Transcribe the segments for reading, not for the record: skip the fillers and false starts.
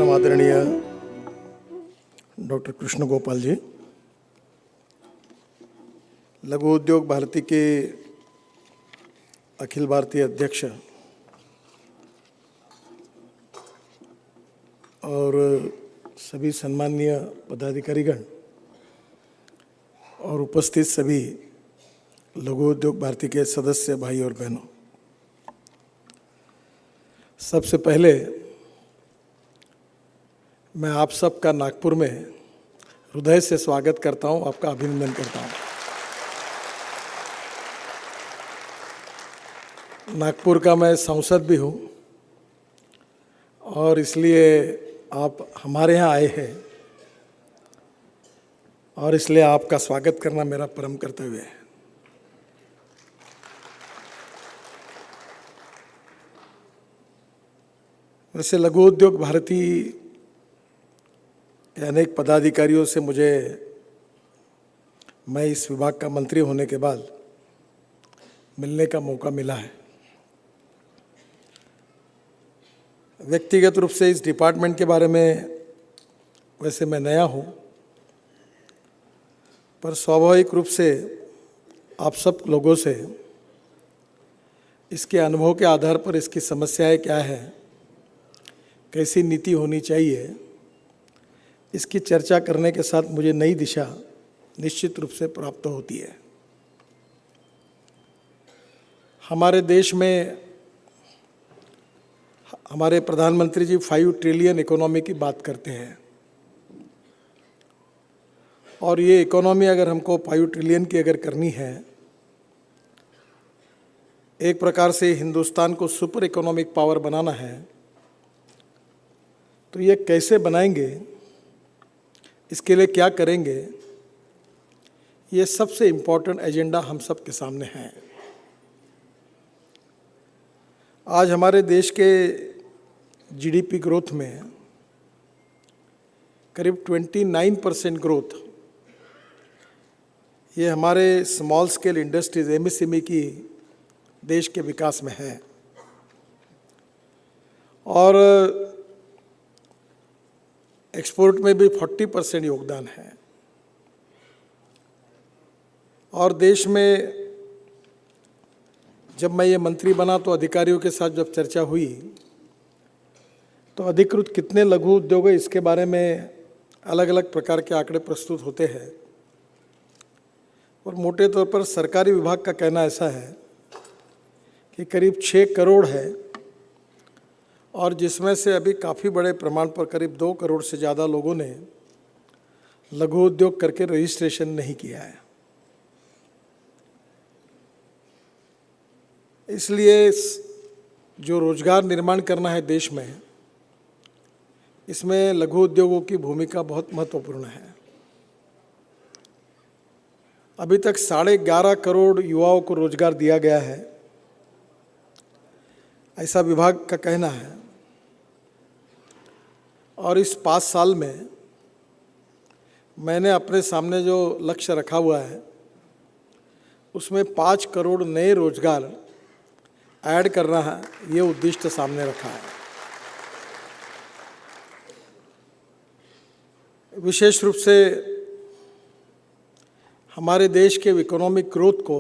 परम आदरणीय डॉक्टर कृष्ण गोपाल जी, लघु उद्योग भारती के अखिल भारतीय अध्यक्ष और सभी सम्माननीय पदाधिकारीगण और उपस्थित सभी लघु उद्योग भारती के सदस्य भाई और बहनों, सबसे पहले मैं आप सबका नागपुर में हृदय से स्वागत करता हूं, आपका अभिनंदन करता हूं। नागपुर का मैं सांसद भी हूं और इसलिए आप हमारे यहाँ आए हैं और इसलिए आपका स्वागत करना मेरा परम कर्तव्य है। वैसे लघु उद्योग भारती के अनेक पदाधिकारियों से मैं इस विभाग का मंत्री होने के बाद मिलने का मौका मिला है। व्यक्तिगत रूप से इस डिपार्टमेंट के बारे में वैसे मैं नया हूँ, पर स्वाभाविक रूप से आप सब लोगों से इसके अनुभव के आधार पर इसकी समस्याएं क्या है, कैसी नीति होनी चाहिए, इसकी चर्चा करने के साथ मुझे नई दिशा निश्चित रूप से प्राप्त होती है। हमारे देश में हमारे प्रधानमंत्री जी 5 ट्रिलियन इकोनॉमी की बात करते हैं और ये इकोनॉमी अगर हमको 5 ट्रिलियन की अगर करनी है, एक प्रकार से हिंदुस्तान को सुपर इकोनॉमिक पावर बनाना है, तो ये कैसे बनाएंगे, इसके लिए क्या करेंगे, ये सबसे इम्पोर्टेंट एजेंडा हम सब के सामने है। आज हमारे देश के जीडीपी ग्रोथ में करीब 29% ग्रोथ ये हमारे स्मॉल स्केल इंडस्ट्रीज एमएसएमई की देश के विकास में है और एक्सपोर्ट में भी 40% योगदान है। और देश में जब मैं ये मंत्री बना तो अधिकारियों के साथ जब चर्चा हुई तो अधिकृत कितने लघु उद्योग है इसके बारे में अलग अलग प्रकार के आंकड़े प्रस्तुत होते हैं और मोटे तौर पर सरकारी विभाग का कहना ऐसा है कि करीब 6 करोड़ है और जिसमें से अभी काफ़ी बड़े प्रमाण पर करीब 2 करोड़ से ज़्यादा लोगों ने लघु उद्योग करके रजिस्ट्रेशन नहीं किया है। इसलिए जो रोजगार निर्माण करना है देश में, इसमें लघु उद्योगों की भूमिका बहुत महत्वपूर्ण है। अभी तक 11.5 करोड़ युवाओं को रोजगार दिया गया है, ऐसा विभाग का कहना है। और इस 5 साल में मैंने अपने सामने जो लक्ष्य रखा हुआ है उसमें 5 करोड़ नए रोजगार ऐड करना है, ये उद्देश्य सामने रखा है। विशेष रूप से हमारे देश के इकोनॉमिक ग्रोथ को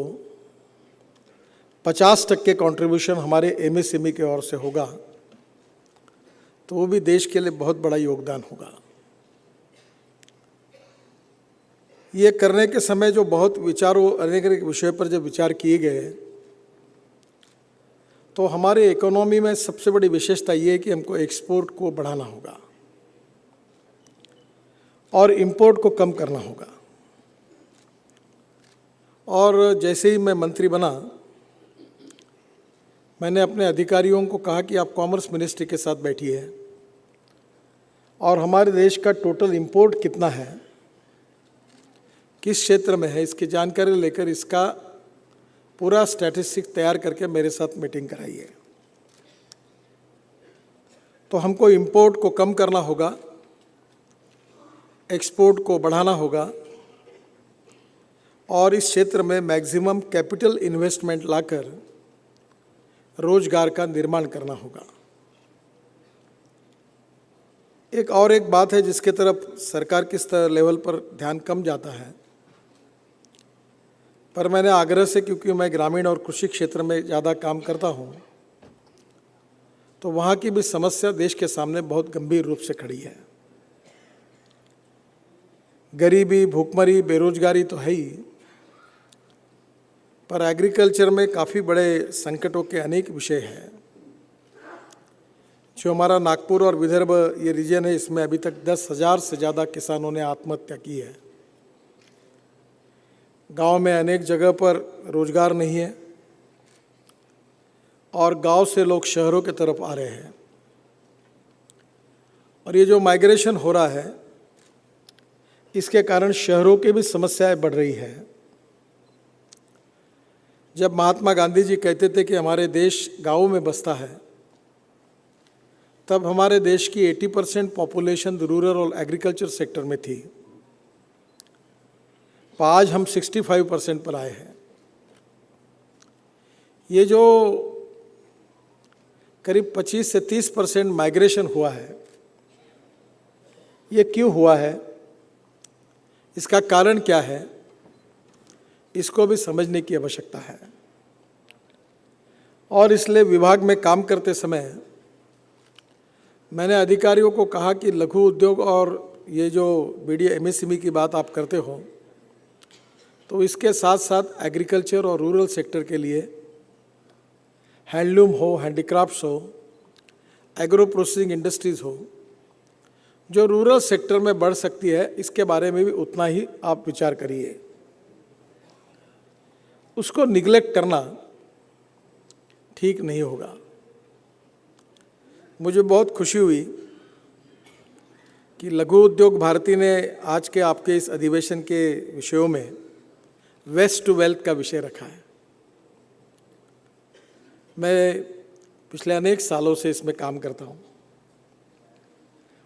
50% कंट्रीब्यूशन हमारे एमएसएमई की ओर से होगा, तो वो भी देश के लिए बहुत बड़ा योगदान होगा। ये करने के समय जो बहुत विचारों अनेक विषय पर जब विचार किए गए तो हमारे इकोनॉमी में सबसे बड़ी विशेषता ये है कि हमको एक्सपोर्ट को बढ़ाना होगा और इंपोर्ट को कम करना होगा। और जैसे ही मैं मंत्री बना, मैंने अपने अधिकारियों को कहा कि आप कॉमर्स मिनिस्ट्री के साथ बैठिए और हमारे देश का टोटल इंपोर्ट कितना है, किस क्षेत्र में है, इसकी जानकारी लेकर इसका पूरा स्टैटिस्टिक्स तैयार करके मेरे साथ मीटिंग कराइए। तो हमको इंपोर्ट को कम करना होगा, एक्सपोर्ट को बढ़ाना होगा और इस क्षेत्र में मैक्सिमम कैपिटल इन्वेस्टमेंट लाकर रोजगार का निर्माण करना होगा। एक बात है जिसके तरफ सरकार किस तरह लेवल पर ध्यान कम जाता है, पर मैंने आग्रह से, क्योंकि मैं ग्रामीण और कृषि क्षेत्र में ज़्यादा काम करता हूँ, तो वहाँ की भी समस्या देश के सामने बहुत गंभीर रूप से खड़ी है। गरीबी, भूखमरी, बेरोजगारी तो है ही, पर एग्रीकल्चर में काफ़ी बड़े संकटों के अनेक विषय हैं। जो हमारा नागपुर और विदर्भ ये रीजन है, इसमें अभी तक 10,000 से ज़्यादा किसानों ने आत्महत्या की है। गांव में अनेक जगह पर रोजगार नहीं है और गांव से लोग शहरों की तरफ आ रहे हैं। और ये जो माइग्रेशन हो रहा है, इसके कारण शहरों की भी समस्याएं बढ़ रही है। जब महात्मा गांधी जी कहते थे कि हमारे देश गांवों में बसता है, तब हमारे देश की 80% पॉपुलेशन रूरल और एग्रीकल्चर सेक्टर में थी। आज हम 65% पर आए हैं। ये जो करीब 25 से 30% माइग्रेशन हुआ है, ये क्यों हुआ है, इसका कारण क्या है, इसको भी समझने की आवश्यकता है। और इसलिए विभाग में काम करते समय मैंने अधिकारियों को कहा कि लघु उद्योग और ये जो बीडीए एमएसएमई की बात आप करते हो, तो इसके साथ साथ एग्रीकल्चर और रूरल सेक्टर के लिए हैंडलूम हो, हैंडीक्राफ्ट्स हो, एग्रो प्रोसेसिंग इंडस्ट्रीज़ हो, जो रूरल सेक्टर में बढ़ सकती है, इसके बारे में भी उतना ही आप विचार करिए। उसको निगलेक्ट करना ठीक नहीं होगा। मुझे बहुत खुशी हुई कि लघु उद्योग भारती ने आज के आपके इस अधिवेशन के विषयों में वेस्ट टू वेल्थ का विषय रखा है। मैं पिछले अनेक सालों से इसमें काम करता हूँ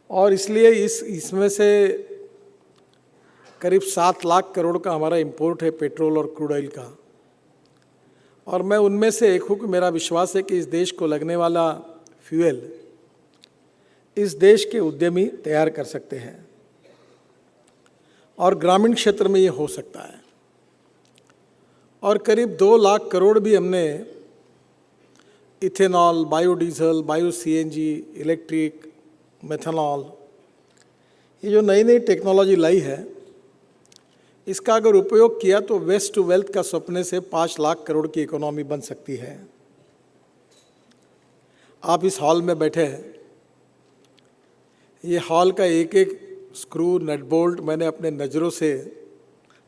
और इसलिए इसमें से करीब 7 लाख करोड़ का हमारा इंपोर्ट है पेट्रोल और क्रूड ऑयल का। और मैं उनमें से एक हूँ कि मेरा विश्वास है कि इस देश को लगने वाला फ्यूल इस देश के उद्यमी तैयार कर सकते हैं और ग्रामीण क्षेत्र में ये हो सकता है। और करीब 2 लाख करोड़ भी हमने ethanol, biodiesel, bio CNG, electric, methanol, ये जो नई नई टेक्नोलॉजी लाई है, इसका अगर उपयोग किया तो वेस्ट टू वेल्थ का सपने से 5 लाख करोड़ की इकोनॉमी बन सकती है। आप इस हॉल में बैठे हैं, ये हॉल का एक एक स्क्रू, नट बोल्ट मैंने अपने नज़रों से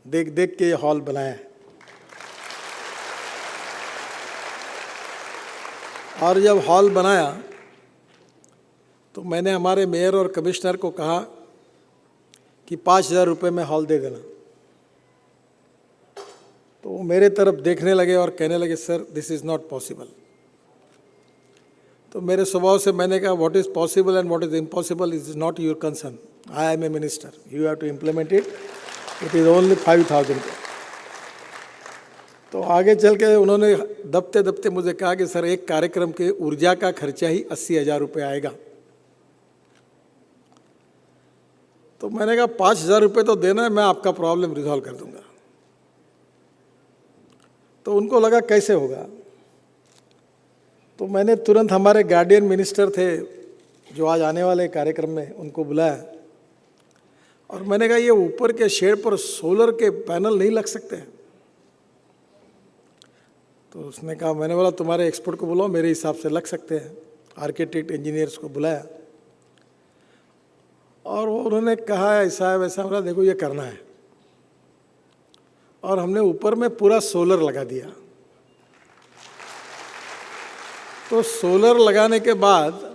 देख देख के ये हॉल बनाया है। और जब हॉल बनाया तो मैंने हमारे मेयर और कमिश्नर को कहा कि 5,000 रुपये में हॉल दे देना। तो वो मेरे तरफ देखने लगे और कहने लगे, sir this is not possible. तो मेरे स्वभाव से मैंने कहा, what is possible and what is impossible is not your concern, I am a minister, you have to implement it, it is only 5,000। तो आगे चल के उन्होंने दबते दबते मुझे कहा कि सर एक कार्यक्रम के ऊर्जा का खर्चा ही 80,000 रुपये आएगा। तो मैंने कहा 5,000 रुपये तो देना है, मैं आपका प्रॉब्लम रिजॉल्व कर दूंगा। तो उनको लगा कैसे होगा। तो मैंने तुरंत हमारे गार्डियन मिनिस्टर थे जो आज आने वाले कार्यक्रम में, उनको बुलाया और मैंने कहा ये ऊपर के शेड पर सोलर के पैनल नहीं लग सकते हैं। तो उसने कहा, मैंने बोला तुम्हारे एक्सपर्ट को बुलाओ, मेरे हिसाब से लग सकते हैं। आर्किटेक्ट इंजीनियर्स को बुलाया और उन्होंने कहा ऐसा है वैसा। बोला देखो ये करना है, और हमने ऊपर में पूरा सोलर लगा दिया। तो सोलर लगाने के बाद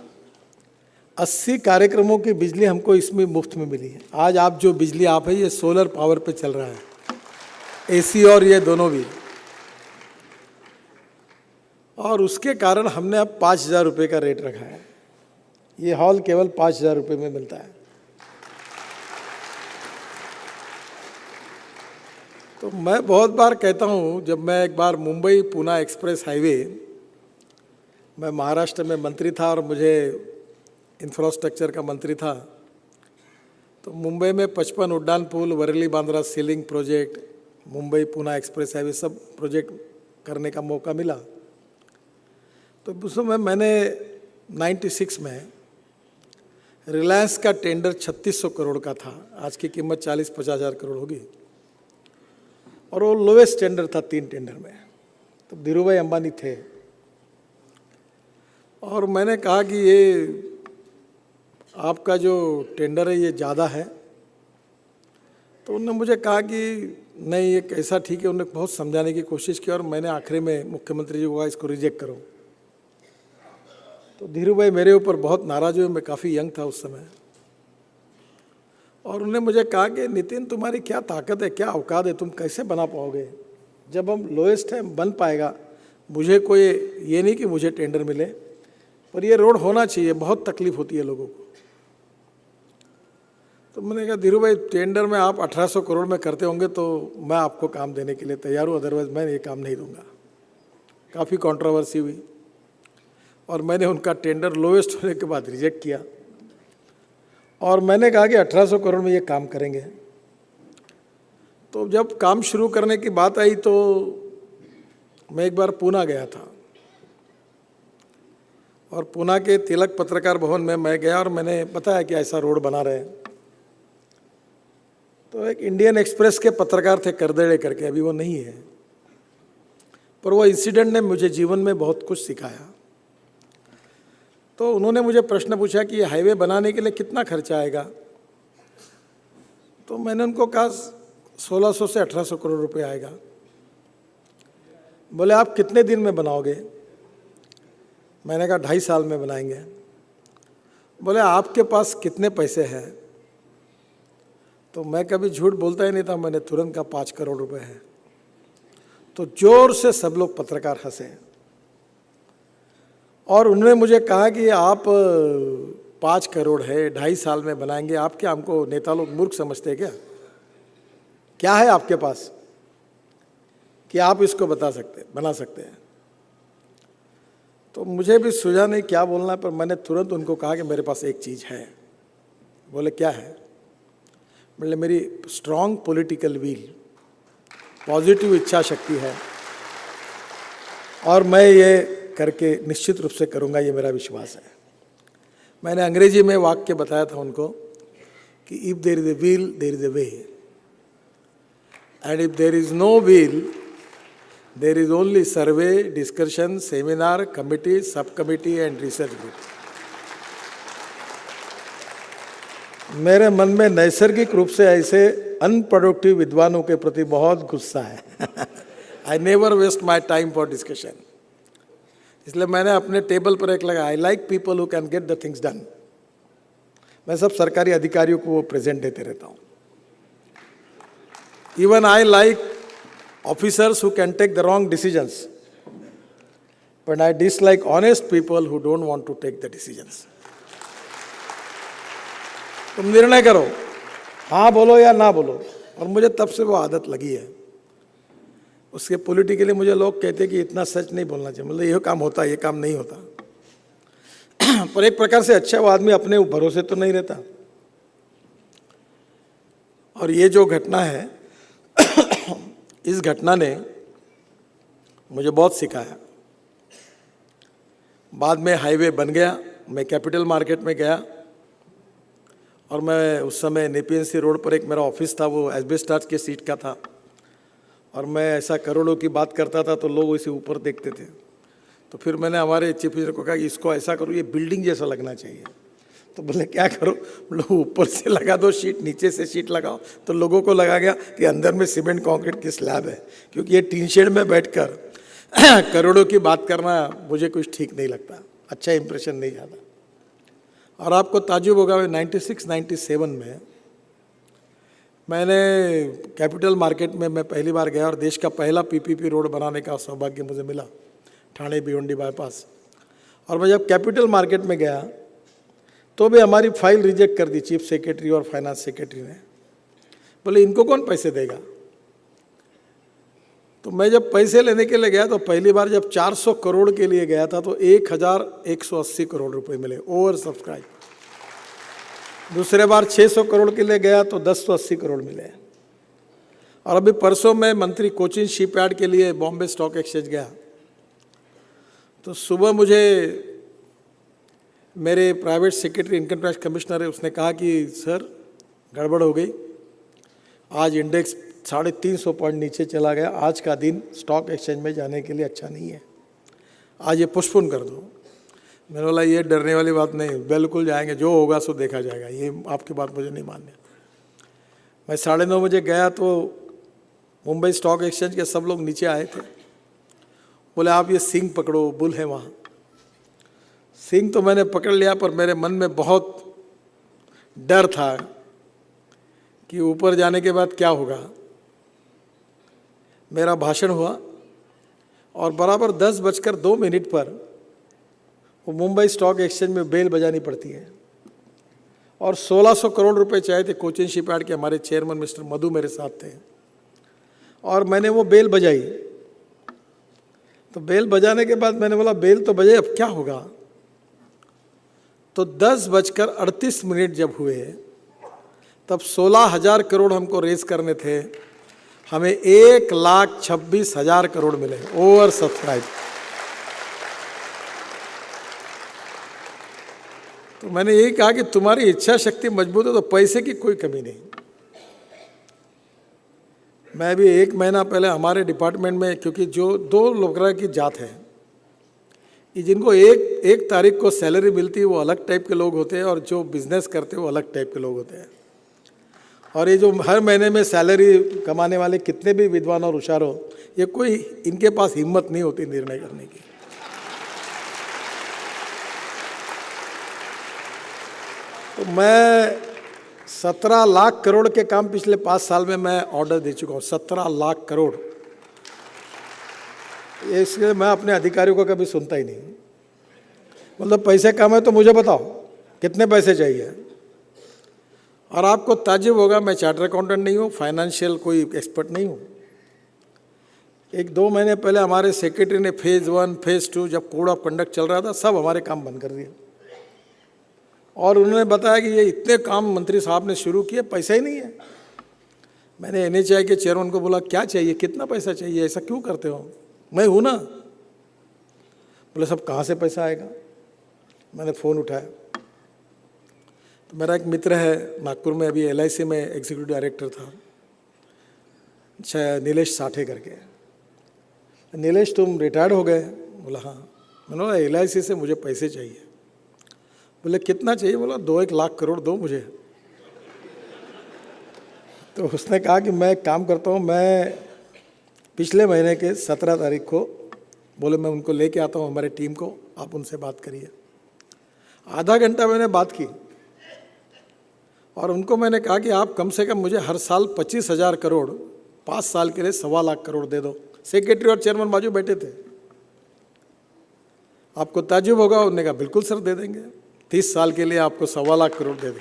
80 कार्यक्रमों की बिजली हमको इसमें मुफ्त में मिली है। आज आप जो बिजली आप है ये सोलर पावर पे चल रहा है, एसी और ये दोनों भी। और उसके कारण हमने अब 5,000 रुपये का रेट रखा है। ये हॉल केवल 5,000 रुपये में मिलता है। तो मैं बहुत बार कहता हूँ, जब मैं एक बार मुंबई पूना एक्सप्रेस हाईवे, मैं महाराष्ट्र में मंत्री था और मुझे इंफ्रास्ट्रक्चर का मंत्री था, तो मुंबई में 55 उड्डान पुल, Worli Bandra sea link project, Mumbai Pune express highway, सब प्रोजेक्ट करने का मौका मिला। तो उस समय मैंने 96 में रिलायंस का टेंडर 3600 करोड़ का था, आज की कीमत 40-50 हज़ार करोड़ होगी, और वो लोवेस्ट टेंडर था 3 टेंडर में। तो धीरूभाई अंबानी थे, और मैंने कहा कि ये आपका जो टेंडर है ये ज़्यादा है। तो उन्होंने मुझे कहा कि नहीं, ये कैसा ठीक है। उन्होंने बहुत समझाने की कोशिश की, और मैंने आखिरी में मुख्यमंत्री जी को कहा इसको रिजेक्ट करो। तो धीरूभाई मेरे ऊपर बहुत नाराज हुए, मैं काफ़ी यंग था उस समय, और उन्होंने मुझे कहा कि नितिन, तुम्हारी क्या ताकत है, क्या औकात है, तुम कैसे बना पाओगे? जब हम लोएस्ट है बन पाएगा। मुझे कोई ये नहीं कि मुझे टेंडर मिले, पर ये रोड होना चाहिए, बहुत तकलीफ होती है लोगों को। तो मैंने कहा धीरूभाई, टेंडर में आप 1800 करोड़ में करते होंगे तो मैं आपको काम देने के लिए तैयार हूँ, अदरवाइज मैं ये काम नहीं दूंगा। काफ़ी कंट्रोवर्सी हुई, और मैंने उनका टेंडर लोएस्ट होने के बाद रिजेक्ट किया, और मैंने कहा कि 1800 करोड़ में ये काम करेंगे। तो जब काम शुरू करने की बात आई तो मैं एक बार पूना गया था, और पूना के तिलक पत्रकार भवन में मैं गया, और मैंने बताया कि ऐसा रोड बना रहे हैं। तो एक इंडियन एक्सप्रेस के पत्रकार थे, करदेड़े करके, अभी वो नहीं है, पर वो इंसिडेंट ने मुझे जीवन में बहुत कुछ सिखाया। तो उन्होंने मुझे प्रश्न पूछा कि ये हाईवे बनाने के लिए कितना खर्चा आएगा? तो मैंने उनको कहा 1600 से 1800 करोड़ रुपए आएगा। बोले आप कितने दिन में बनाओगे? मैंने कहा 2.5 साल में बनाएंगे। बोले आपके पास कितने पैसे हैं? तो मैं कभी झूठ बोलता ही नहीं था, मैंने तुरंत कहा 5 करोड़ रुपए है। तो जोर से सब लोग पत्रकार हंसे, और उन्होंने मुझे कहा कि आप 5 करोड़ है, 2.5 साल में बनाएंगे, आप क्या हमको नेता लोग मूर्ख समझते हैं क्या? क्या है आपके पास कि आप इसको बना सकते हैं? तो मुझे भी सूझा नहीं क्या बोलना, पर मैंने तुरंत उनको कहा कि मेरे पास एक चीज़ है। बोले क्या है? बोले मेरी स्ट्रॉन्ग पॉलिटिकल विल, पॉजिटिव इच्छा शक्ति है, और मैं ये करके निश्चित रूप से करूँगा, ये मेरा विश्वास है। मैंने अंग्रेजी में वाक्य बताया था उनको कि if there is a will there is a way, and if there is no will there is only survey, discussion, seminar, committee, sub committee and research group. मेरे मन में नैसर्गिक रूप से ऐसे अनप्रोडक्टिव विद्वानों के प्रति बहुत गुस्सा है। I never waste my time for discussion. इसलिए मैंने अपने टेबल पर एक लगा, I like people who can get the things done. मैं सब सरकारी अधिकारियों को वो प्रेजेंट देते रहता हूँ। Even I like officers who can take the wrong decisions, but I dislike honest people who don't want to take the decisions. तुम निर्णय करो, हाँ बोलो या ना बोलो, और मुझे तब से वो आदत लगी है। उसके पॉलिटिकली मुझे लोग कहते कि इतना सच नहीं बोलना चाहिए, मतलब ये काम होता है, ये काम नहीं होता। पर एक प्रकार से अच्छा वो आदमी अपने भरोसे तो नहीं रहता। और ये जो घटना है, इस घटना ने मुझे बहुत सिखाया। बाद में हाईवे बन गया, मैं कैपिटल मार्केट में गया, और मैं उस समय नेपीएनसी रोड पर एक मेरा ऑफिस था, वो एस्बेस्टॉस के सीट का था, और मैं ऐसा करोड़ों की बात करता था तो लोग इसे ऊपर देखते थे। तो फिर मैंने हमारे चीफ इंजीनियर को कहा कि इसको ऐसा करो, ये बिल्डिंग जैसा लगना चाहिए। तो बोले क्या करो? लोग ऊपर से लगा दो शीट, नीचे से शीट लगाओ। तो लोगों को लगा गया कि अंदर में सीमेंट कंक्रीट की स्लैब है, क्योंकि ये टीन शेड में बैठकर करोड़ों की बात करना मुझे कुछ ठीक नहीं लगता, अच्छा इंप्रेशन नहीं आता। और आपको ताज्जुब होगा, 96-97 में मैंने कैपिटल मार्केट में मैं पहली बार गया, और देश का पहला पीपीपी रोड बनाने का सौभाग्य मुझे मिला, ठाणे भिवंडी बाईपास। और मैं जब कैपिटल मार्केट में गया तो भी हमारी फाइल रिजेक्ट कर दी चीफ सेक्रेटरी और फाइनेंस सेक्रेटरी ने। बोले इनको कौन पैसे देगा? तो मैं जब पैसे लेने के लिए गया तो पहली बार जब 400 करोड़ के लिए गया था तो 1180 करोड़ रुपए मिले, ओवर सब्सक्राइब। दूसरे बार 600 करोड़ के लिए गया तो 1080 करोड़ मिले। और अभी परसों मैं मंत्री कोचिन शिपयार्ड के लिए बॉम्बे स्टॉक एक्सचेंज गया, तो सुबह मुझे मेरे private secretary income tax commissioner है, उसने कहा कि सर गड़बड़ हो गई, आज इंडेक्स 350 पॉइंट नीचे चला गया, आज का दिन स्टॉक एक्सचेंज में जाने के लिए अच्छा नहीं है, आज ये पोस्टपोन कर दो। मैंने बोला ये डरने वाली बात नहीं, बिल्कुल जाएंगे, जो होगा सो देखा जाएगा, ये आपकी बात मुझे नहीं माननी। मैं 9:30 बजे गया तो मुंबई स्टॉक एक्सचेंज के सब लोग नीचे आए थे, बोले आप ये सिंह पकड़ो, बुल है वहाँ। सिंह तो मैंने पकड़ लिया, पर मेरे मन में बहुत डर था कि ऊपर जाने के बाद क्या होगा। मेरा भाषण हुआ और बराबर 10:02 पर वो मुंबई स्टॉक एक्सचेंज में बेल बजानी पड़ती है, और 1600 करोड़ रुपए चाहिए थे। कोचिन शिपयार्ड के हमारे चेयरमैन मिस्टर मधु मेरे साथ थे, और मैंने वो बेल बजाई। तो बेल बजाने के बाद मैंने बोला बेल तो बजे, अब क्या होगा। तो 10:38 जब हुए तब 16,000 करोड़ हमको रेज करने थे, हमें 1,26,000 करोड़ मिले, ओवर सब्सक्राइब। तो मैंने यही कहा कि तुम्हारी इच्छा शक्ति मजबूत है तो पैसे की कोई कमी नहीं। मैं भी 1 महीना पहले हमारे डिपार्टमेंट में, क्योंकि जो 2 लोगों की जात है, कि जिनको एक तारीख को सैलरी मिलती है वो अलग टाइप के लोग होते हैं, और जो बिजनेस करते हैं वो अलग टाइप के लोग होते हैं। और ये जो हर महीने में सैलरी कमाने वाले कितने भी विद्वान और होशियार हो, ये कोई इनके पास हिम्मत नहीं होती निर्णय करने की। तो मैं 17 लाख करोड़ के काम पिछले 5 साल में मैं ऑर्डर दे चुका हूँ, 17 लाख करोड़। इसलिए मैं अपने अधिकारियों को कभी सुनता ही नहीं। मतलब पैसे कम है तो मुझे बताओ कितने पैसे चाहिए। और आपको ताज्जुब होगा, मैं चार्टर अकाउंटेंट नहीं हूँ, फाइनेंशियल कोई एक्सपर्ट नहीं हूँ। 1-2 महीने पहले हमारे सेक्रेटरी ने फेज़ 1 फेज़ 2 जब कोड ऑफ कंडक्ट चल रहा था, सब हमारे काम बंद कर दिए, और उन्होंने बताया कि ये इतने काम मंत्री साहब ने शुरू किए, पैसा ही नहीं है। मैंने NHAI के चेयरमैन को बोला क्या चाहिए, कितना पैसा चाहिए, ऐसा क्यों करते हो, मैं हूँ ना। बोले सब कहाँ से पैसा आएगा। मैंने फ़ोन उठाया तो मेरा एक मित्र है नागपुर में, अभी LIC में एग्जीक्यूटिव डायरेक्टर था, अच्छा नीलेश साठे करके। नीलेश तुम रिटायर्ड हो गए। बोला हाँ। मैंने बोला LIC से मुझे पैसे चाहिए। बोले कितना चाहिए। बोला 2-1 लाख करोड़ दो मुझे। तो उसने कहा कि मैं काम करता हूँ, मैं पिछले महीने के 17 तारीख को, बोले मैं उनको लेके आता हूँ हमारे टीम को, आप उनसे बात करिए। आधा घंटा मैंने बात की और उनको मैंने कहा कि आप कम से कम मुझे हर साल 25,000 करोड़ 5 साल के लिए 1.25 लाख करोड़ दे दो। सेक्रेटरी और चेयरमैन बाजू बैठे थे। आपको ताज्जुब होगा, उन्होंने कहा बिल्कुल सर दे देंगे, 30 साल के लिए आपको 1.25 लाख करोड़ दे देंगे।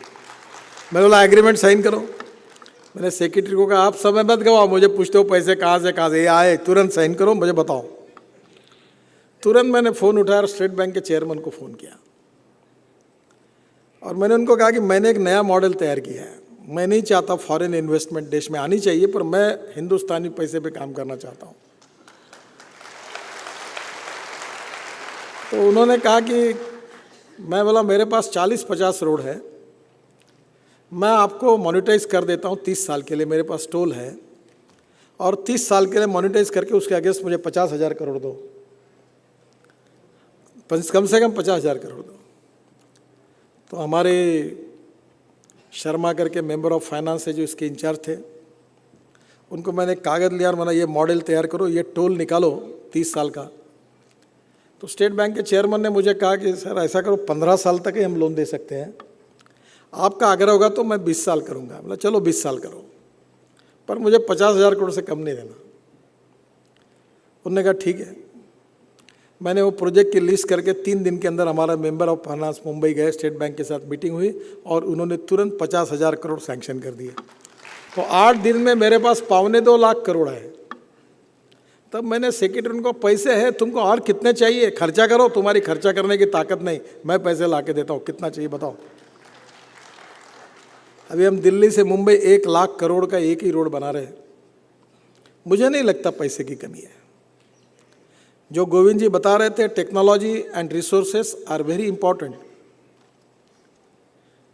मैंने बोला एग्रीमेंट साइन करो। मैंने सेक्रेटरी को कहा आप समय मत गवाओ, मुझे पूछते हो पैसे कहाँ से ये आए, तुरंत साइन करो, मुझे बताओ। तुरंत मैंने फ़ोन उठाया और स्टेट बैंक के चेयरमैन को फ़ोन किया और मैंने उनको कहा कि मैंने एक नया मॉडल तैयार किया है। मैं नहीं चाहता फॉरेन इन्वेस्टमेंट देश में आनी चाहिए, पर मैं हिंदुस्तानी पैसे पे काम करना चाहता हूँ। तो उन्होंने कहा कि मैं बोला मेरे पास 40-50 रोड है, मैं आपको मोनेटाइज कर देता हूँ 30 साल के लिए, मेरे पास टोल है, और 30 साल के लिए मोनेटाइज करके उसके अगेंस्ट मुझे 50,000 करोड़ दो, कम से कम 50,000 करोड़ दो। तो हमारे शर्मा करके मेंबर ऑफ फाइनेंस है जो इसके इंचार्ज थे, उनको मैंने कागज़ लिया और मैंने ये मॉडल तैयार करो, ये टोल निकालो 30 साल का। तो स्टेट बैंक के चेयरमैन ने मुझे कहा कि सर ऐसा करो 15 साल तक ही हम लोन दे सकते हैं, आपका आग्रह होगा तो मैं 20 साल करूँगा। बोला चलो 20 साल करो, पर मुझे 50,000 करोड़ से कम नहीं देना। उन्होंने कहा ठीक है। मैंने वो प्रोजेक्ट की लिस्ट करके 3 दिन के अंदर हमारा मेंबर ऑफ फाइनेंस मुंबई गए, स्टेट बैंक के साथ मीटिंग हुई और उन्होंने तुरंत 50,000 करोड़ सैंक्शन कर दिए। तो 8 दिन में मेरे पास 2.25 लाख करोड़ है। तब मैंने सेक्रेटरी उनको पैसे हैं, तुमको और कितने चाहिए, खर्चा करो, तुम्हारी खर्चा करने की ताकत नहीं, मैं पैसे ला के देता हूँ, कितना चाहिए बताओ। अभी हम दिल्ली से मुंबई 1 लाख करोड़ का एक ही रोड बना रहे हैं। मुझे नहीं लगता पैसे की कमी है। जो गोविंद जी बता रहे थे, technology and resources are very important,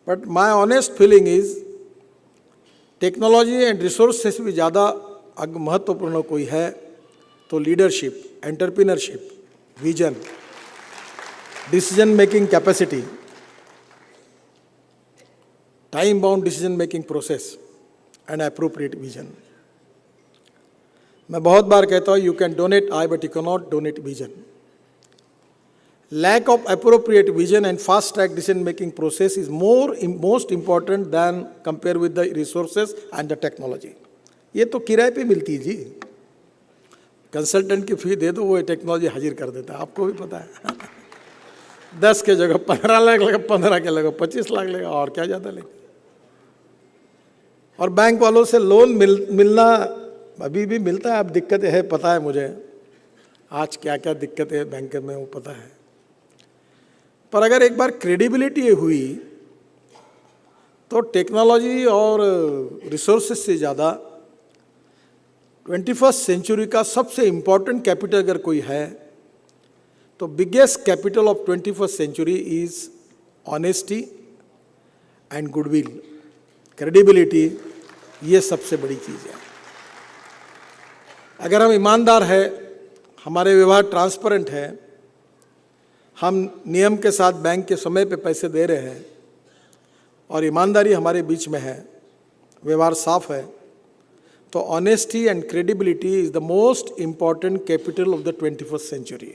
but my honest feeling is technology and resources भी ज़्यादा महत्वपूर्ण कोई है तो leadership, entrepreneurship, vision, decision making capacity, time bound decision making process and appropriate vision. मैं बहुत बार कहता हूँ, you can donate eye but you can not donate vision. Lack of appropriate vision and fast track decision making process is most important than compare with the resources and the technology. ये तो किराए पे मिलती है जी, consultant की फी दे दो, वो technology हाजिर कर देता है, आपको भी पता है। 10 के जगह 15 लाख लगेगा, 15 के लगेगा 25 लाख लगेगा, और क्या ज़्यादा लगेगा। और बैंक वालों से लोन मिलना अभी भी मिलता है। अब दिक्कतें है, पता है मुझे, आज क्या क्या दिक्कतें है बैंक में वो पता है। पर अगर एक बार क्रेडिबिलिटी हुई तो टेक्नोलॉजी और रिसोर्सेज से ज़्यादा 21st सेंचुरी का सबसे इम्पॉर्टेंट कैपिटल अगर कोई है तो biggest capital of 21st century is honesty and goodwill, credibility. ये सबसे बड़ी चीज़ है। अगर हम ईमानदार है, हमारे व्यवहार ट्रांसपेरेंट है, हम नियम के साथ बैंक के समय पे पैसे दे रहे हैं और ईमानदारी हमारे बीच में है, व्यवहार साफ है, तो honesty and credibility is the most important capital of the 21st century.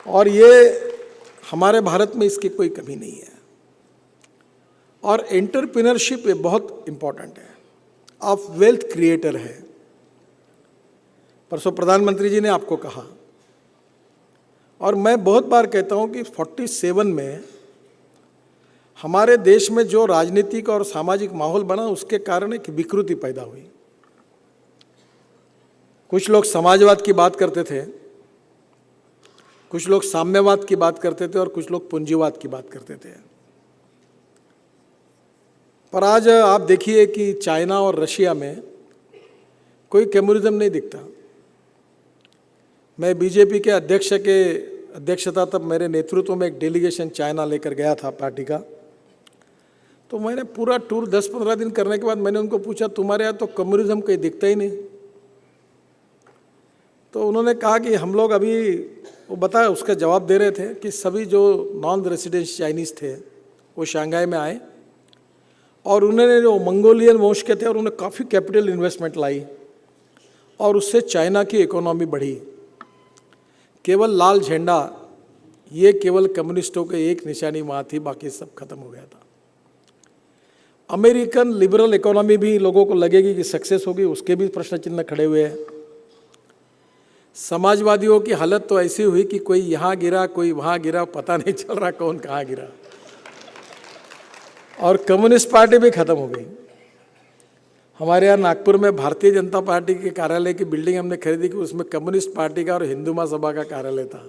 और ये हमारे भारत में इसकी कोई कमी नहीं है। और एंटरप्रेन्योरशिप ये बहुत इम्पॉर्टेंट है, आप वेल्थ क्रिएटर है। परसों प्रधानमंत्री जी ने आपको कहा, और मैं बहुत बार कहता हूं कि 47 में हमारे देश में जो राजनीतिक और सामाजिक माहौल बना, उसके कारण एक विकृति पैदा हुई। कुछ लोग समाजवाद की बात करते थे, कुछ लोग साम्यवाद की बात करते थे और कुछ लोग पूंजीवाद की बात करते थे। पर आज आप देखिए कि चाइना और रशिया में कोई कम्युनिज्म नहीं दिखता। मैं बीजेपी के अध्यक्षता तब मेरे नेतृत्व में एक डेलीगेशन चाइना लेकर गया था पार्टी का। तो मैंने पूरा टूर 10-15 दिन करने के बाद मैंने उनको पूछा, तुम्हारे यहाँ तो कम्युनिज्म कहीं दिखता ही नहीं। तो उन्होंने कहा कि हम लोग अभी, वो बताया, उसका जवाब दे रहे थे कि सभी जो नॉन रेसिडेंस चाइनीज़ थे वो शंघाई में आए और उन्होंने जो मंगोलियन वंश के थे और उन्होंने काफ़ी कैपिटल इन्वेस्टमेंट लाई और उससे चाइना की इकोनॉमी बढ़ी। केवल लाल झंडा, ये केवल कम्युनिस्टों के एक निशानी वहाँ थी, बाकी सब खत्म हो गया था। अमेरिकन लिबरल इकोनॉमी भी लोगों को लगेगी कि सक्सेस होगी, उसके भी प्रश्न चिन्ह खड़े हुए हैं। समाजवादियों की हालत तो ऐसी हुई कि कोई यहाँ गिरा, कोई वहाँ गिरा, पता नहीं चल रहा कौन कहाँ गिरा। और कम्युनिस्ट पार्टी भी खत्म हो गई। हमारे यहाँ नागपुर में भारतीय जनता पार्टी के कार्यालय की बिल्डिंग हमने खरीदी कि उसमें कम्युनिस्ट पार्टी का और हिंदू महासभा का कार्यालय था।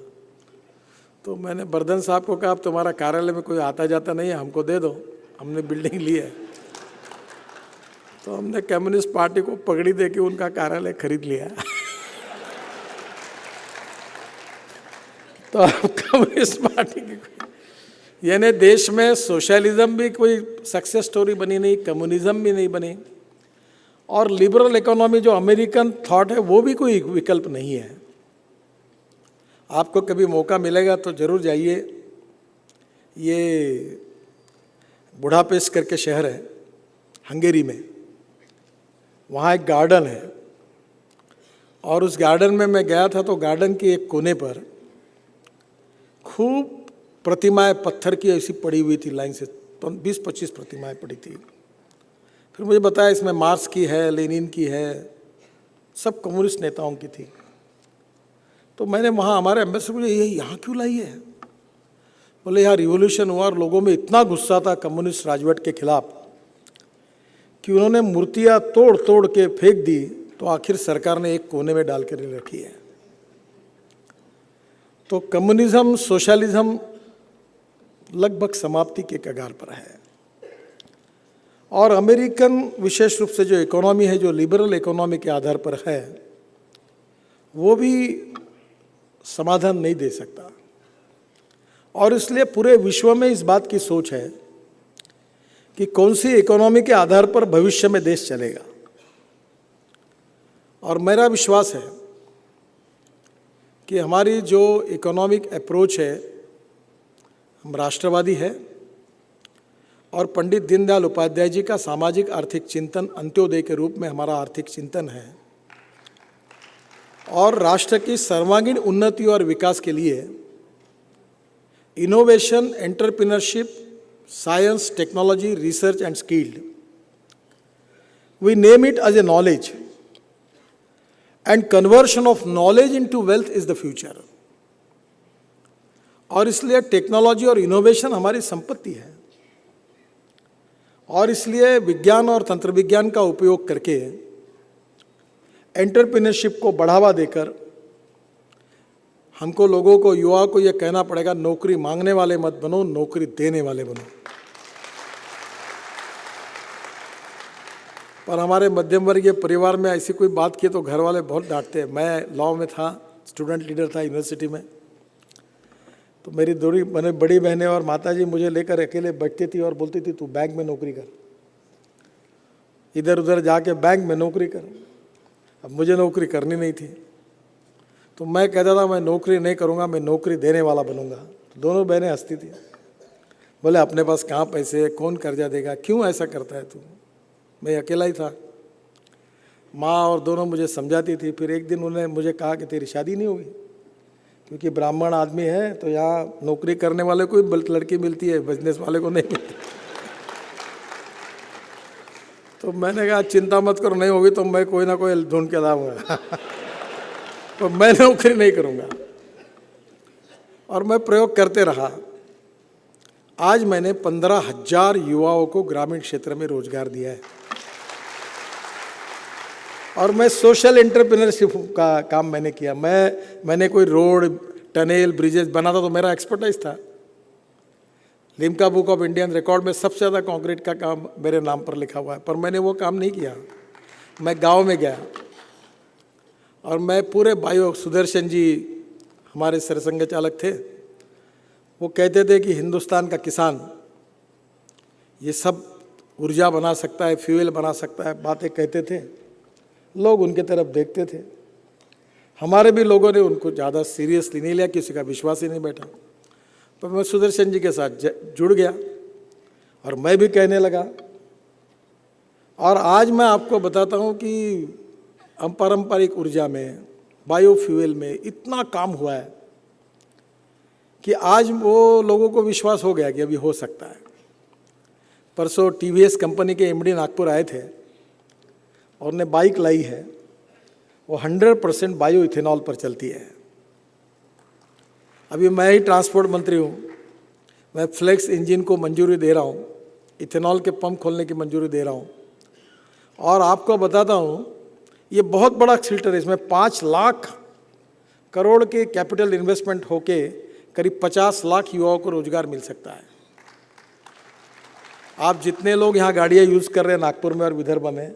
तो मैंने बर्धन साहब को कहा, अब तुम्हारा कार्यालय में कोई आता जाता नहीं है, हमको दे दो, हमने बिल्डिंग ली है। तो हमने कम्युनिस्ट पार्टी को पगड़ी दे के उनका कार्यालय खरीद लिया। तो अब कम्युनिस्ट पार्टी की, यानी देश में सोशलिज्म भी कोई सक्सेस स्टोरी बनी नहीं, कम्युनिज्म भी नहीं बनी, और लिबरल इकोनॉमी जो अमेरिकन थॉट है वो भी कोई विकल्प नहीं है। आपको कभी मौका मिलेगा तो जरूर जाइए। ये बुडापेस्ट करके शहर है हंगेरी में, वहाँ एक गार्डन है और उस गार्डन में मैं गया था तो गार्डन के एक कोने पर खूब प्रतिमाएं पत्थर की ऐसी पड़ी हुई थी, लाइन से 20-25 प्रतिमाएं पड़ी थी। फिर मुझे बताया इसमें मार्क्स की है, लेनिन की है, सब कम्युनिस्ट नेताओं की थी। तो मैंने वहाँ हमारे एम्बेसडर को, ये यहाँ क्यों लाई है? बोले यहाँ रिवॉल्यूशन हुआ और लोगों में इतना गुस्सा था कम्युनिस्ट राजवट के खिलाफ कि उन्होंने मूर्तियाँ तोड़ तोड़ के फेंक दी, तो आखिर सरकार ने एक कोने में डाल कर रखी है। तो कम्युनिज्म, सोशलिज्म लगभग समाप्ति के कगार पर है। और अमेरिकन विशेष रूप से जो इकोनॉमी है, जो लिबरल इकोनॉमी के आधार पर है, वो भी समाधान नहीं दे सकता। और इसलिए पूरे विश्व में इस बात की सोच है कि कौन सी इकोनॉमी के आधार पर भविष्य में देश चलेगा। और मेरा विश्वास है कि हमारी जो इकोनॉमिक अप्रोच है, हम राष्ट्रवादी है और पंडित दीनदयाल उपाध्याय जी का सामाजिक आर्थिक चिंतन अंत्योदय के रूप में हमारा आर्थिक चिंतन है। और राष्ट्र की सर्वांगीण उन्नति और विकास के लिए innovation, entrepreneurship, science, technology, research and skilled, we name it as a knowledge, and conversion of knowledge into wealth is the future. और इसलिए टेक्नोलॉजी और इनोवेशन हमारी संपत्ति है। और इसलिए विज्ञान और तंत्र विज्ञान का उपयोग करके एंटरप्रेन्योरशिप को बढ़ावा देकर हमको, लोगों को, युवा को यह कहना पड़ेगा, नौकरी मांगने वाले मत बनो, नौकरी देने वाले बनो। पर हमारे मध्यम वर्गीय परिवार में ऐसी कोई बात की तो घर वाले बहुत डांटते हैं। मैं लॉ में था, स्टूडेंट लीडर था यूनिवर्सिटी में, तो मेरी बड़ी बहनें और माताजी मुझे लेकर अकेले बैठती थी और बोलती थी, तू बैंक में नौकरी कर, इधर उधर जाके बैंक में नौकरी कर। अब मुझे नौकरी करनी नहीं थी, तो मैं कहता था मैं नौकरी नहीं करूँगा, मैं नौकरी देने वाला बनूंगा। तो दोनों बहनें हंसती थी, बोले अपने पास कहाँ पैसे है, कौन कर्जा देगा, क्यों ऐसा करता है तू। मैं अकेला ही था। माँ और दोनों मुझे समझाती थी। फिर एक दिन उन्होंने मुझे कहा कि तेरी शादी नहीं होगी, क्योंकि ब्राह्मण आदमी है तो यहाँ नौकरी करने वाले को ही लड़की मिलती है, बिजनेस वाले को नहीं मिलती। तो मैंने कहा चिंता मत करो, नहीं होगी तो मैं कोई ना कोई ढूंढ के लाऊंगा। तो मैं नौकरी नहीं करूँगा। और मैं प्रयोग करते रहा। आज मैंने 15,000 युवाओं को ग्रामीण क्षेत्र में रोजगार दिया है। और मैं सोशल एंटरप्रेन्योरशिप का काम मैंने किया। मैंने कोई रोड, टनल, ब्रिजेस बनाता तो मेरा एक्सपर्टाइज था। Limca book of Indian record में सबसे ज़्यादा कंक्रीट का काम मेरे नाम पर लिखा हुआ है, पर मैंने वो काम नहीं किया। मैं गांव में गया और मैं पूरे सुदर्शन जी हमारे सरसंघ चालक थे, वो कहते थे कि हिंदुस्तान का किसान ये सब ऊर्जा बना सकता है, फ्यूल बना सकता है, बातें कहते थे। लोग उनके तरफ देखते थे। हमारे भी लोगों ने उनको ज़्यादा सीरियसली नहीं लिया, किसी का विश्वास ही नहीं बैठा। तो मैं सुदर्शन जी के साथ जुड़ गया और मैं भी कहने लगा। और आज मैं आपको बताता हूँ कि अपारंपरिक ऊर्जा में, बायोफ्यूल में इतना काम हुआ है कि आज वो लोगों को विश्वास हो गया कि अभी हो सकता है। परसों टीवीएस कंपनी के एमडी नागपुर आए थे और उन्हें बाइक लाई है, वो 100% बायो इथेनॉल पर चलती है। अभी मैं ही ट्रांसपोर्ट मंत्री हूँ, मैं फ्लेक्स इंजन को मंजूरी दे रहा हूँ, इथेनॉल के पंप खोलने की मंजूरी दे रहा हूँ। और आपको बताता हूँ ये बहुत बड़ा फिल्टर है, इसमें 5 लाख करोड़ के कैपिटल इन्वेस्टमेंट होके करीब 50 लाख युवाओं को रोजगार मिल सकता है। आप जितने लोग यहाँ गाड़ियाँ यूज़ कर रहे हैं नागपुर में और विदर्भ में,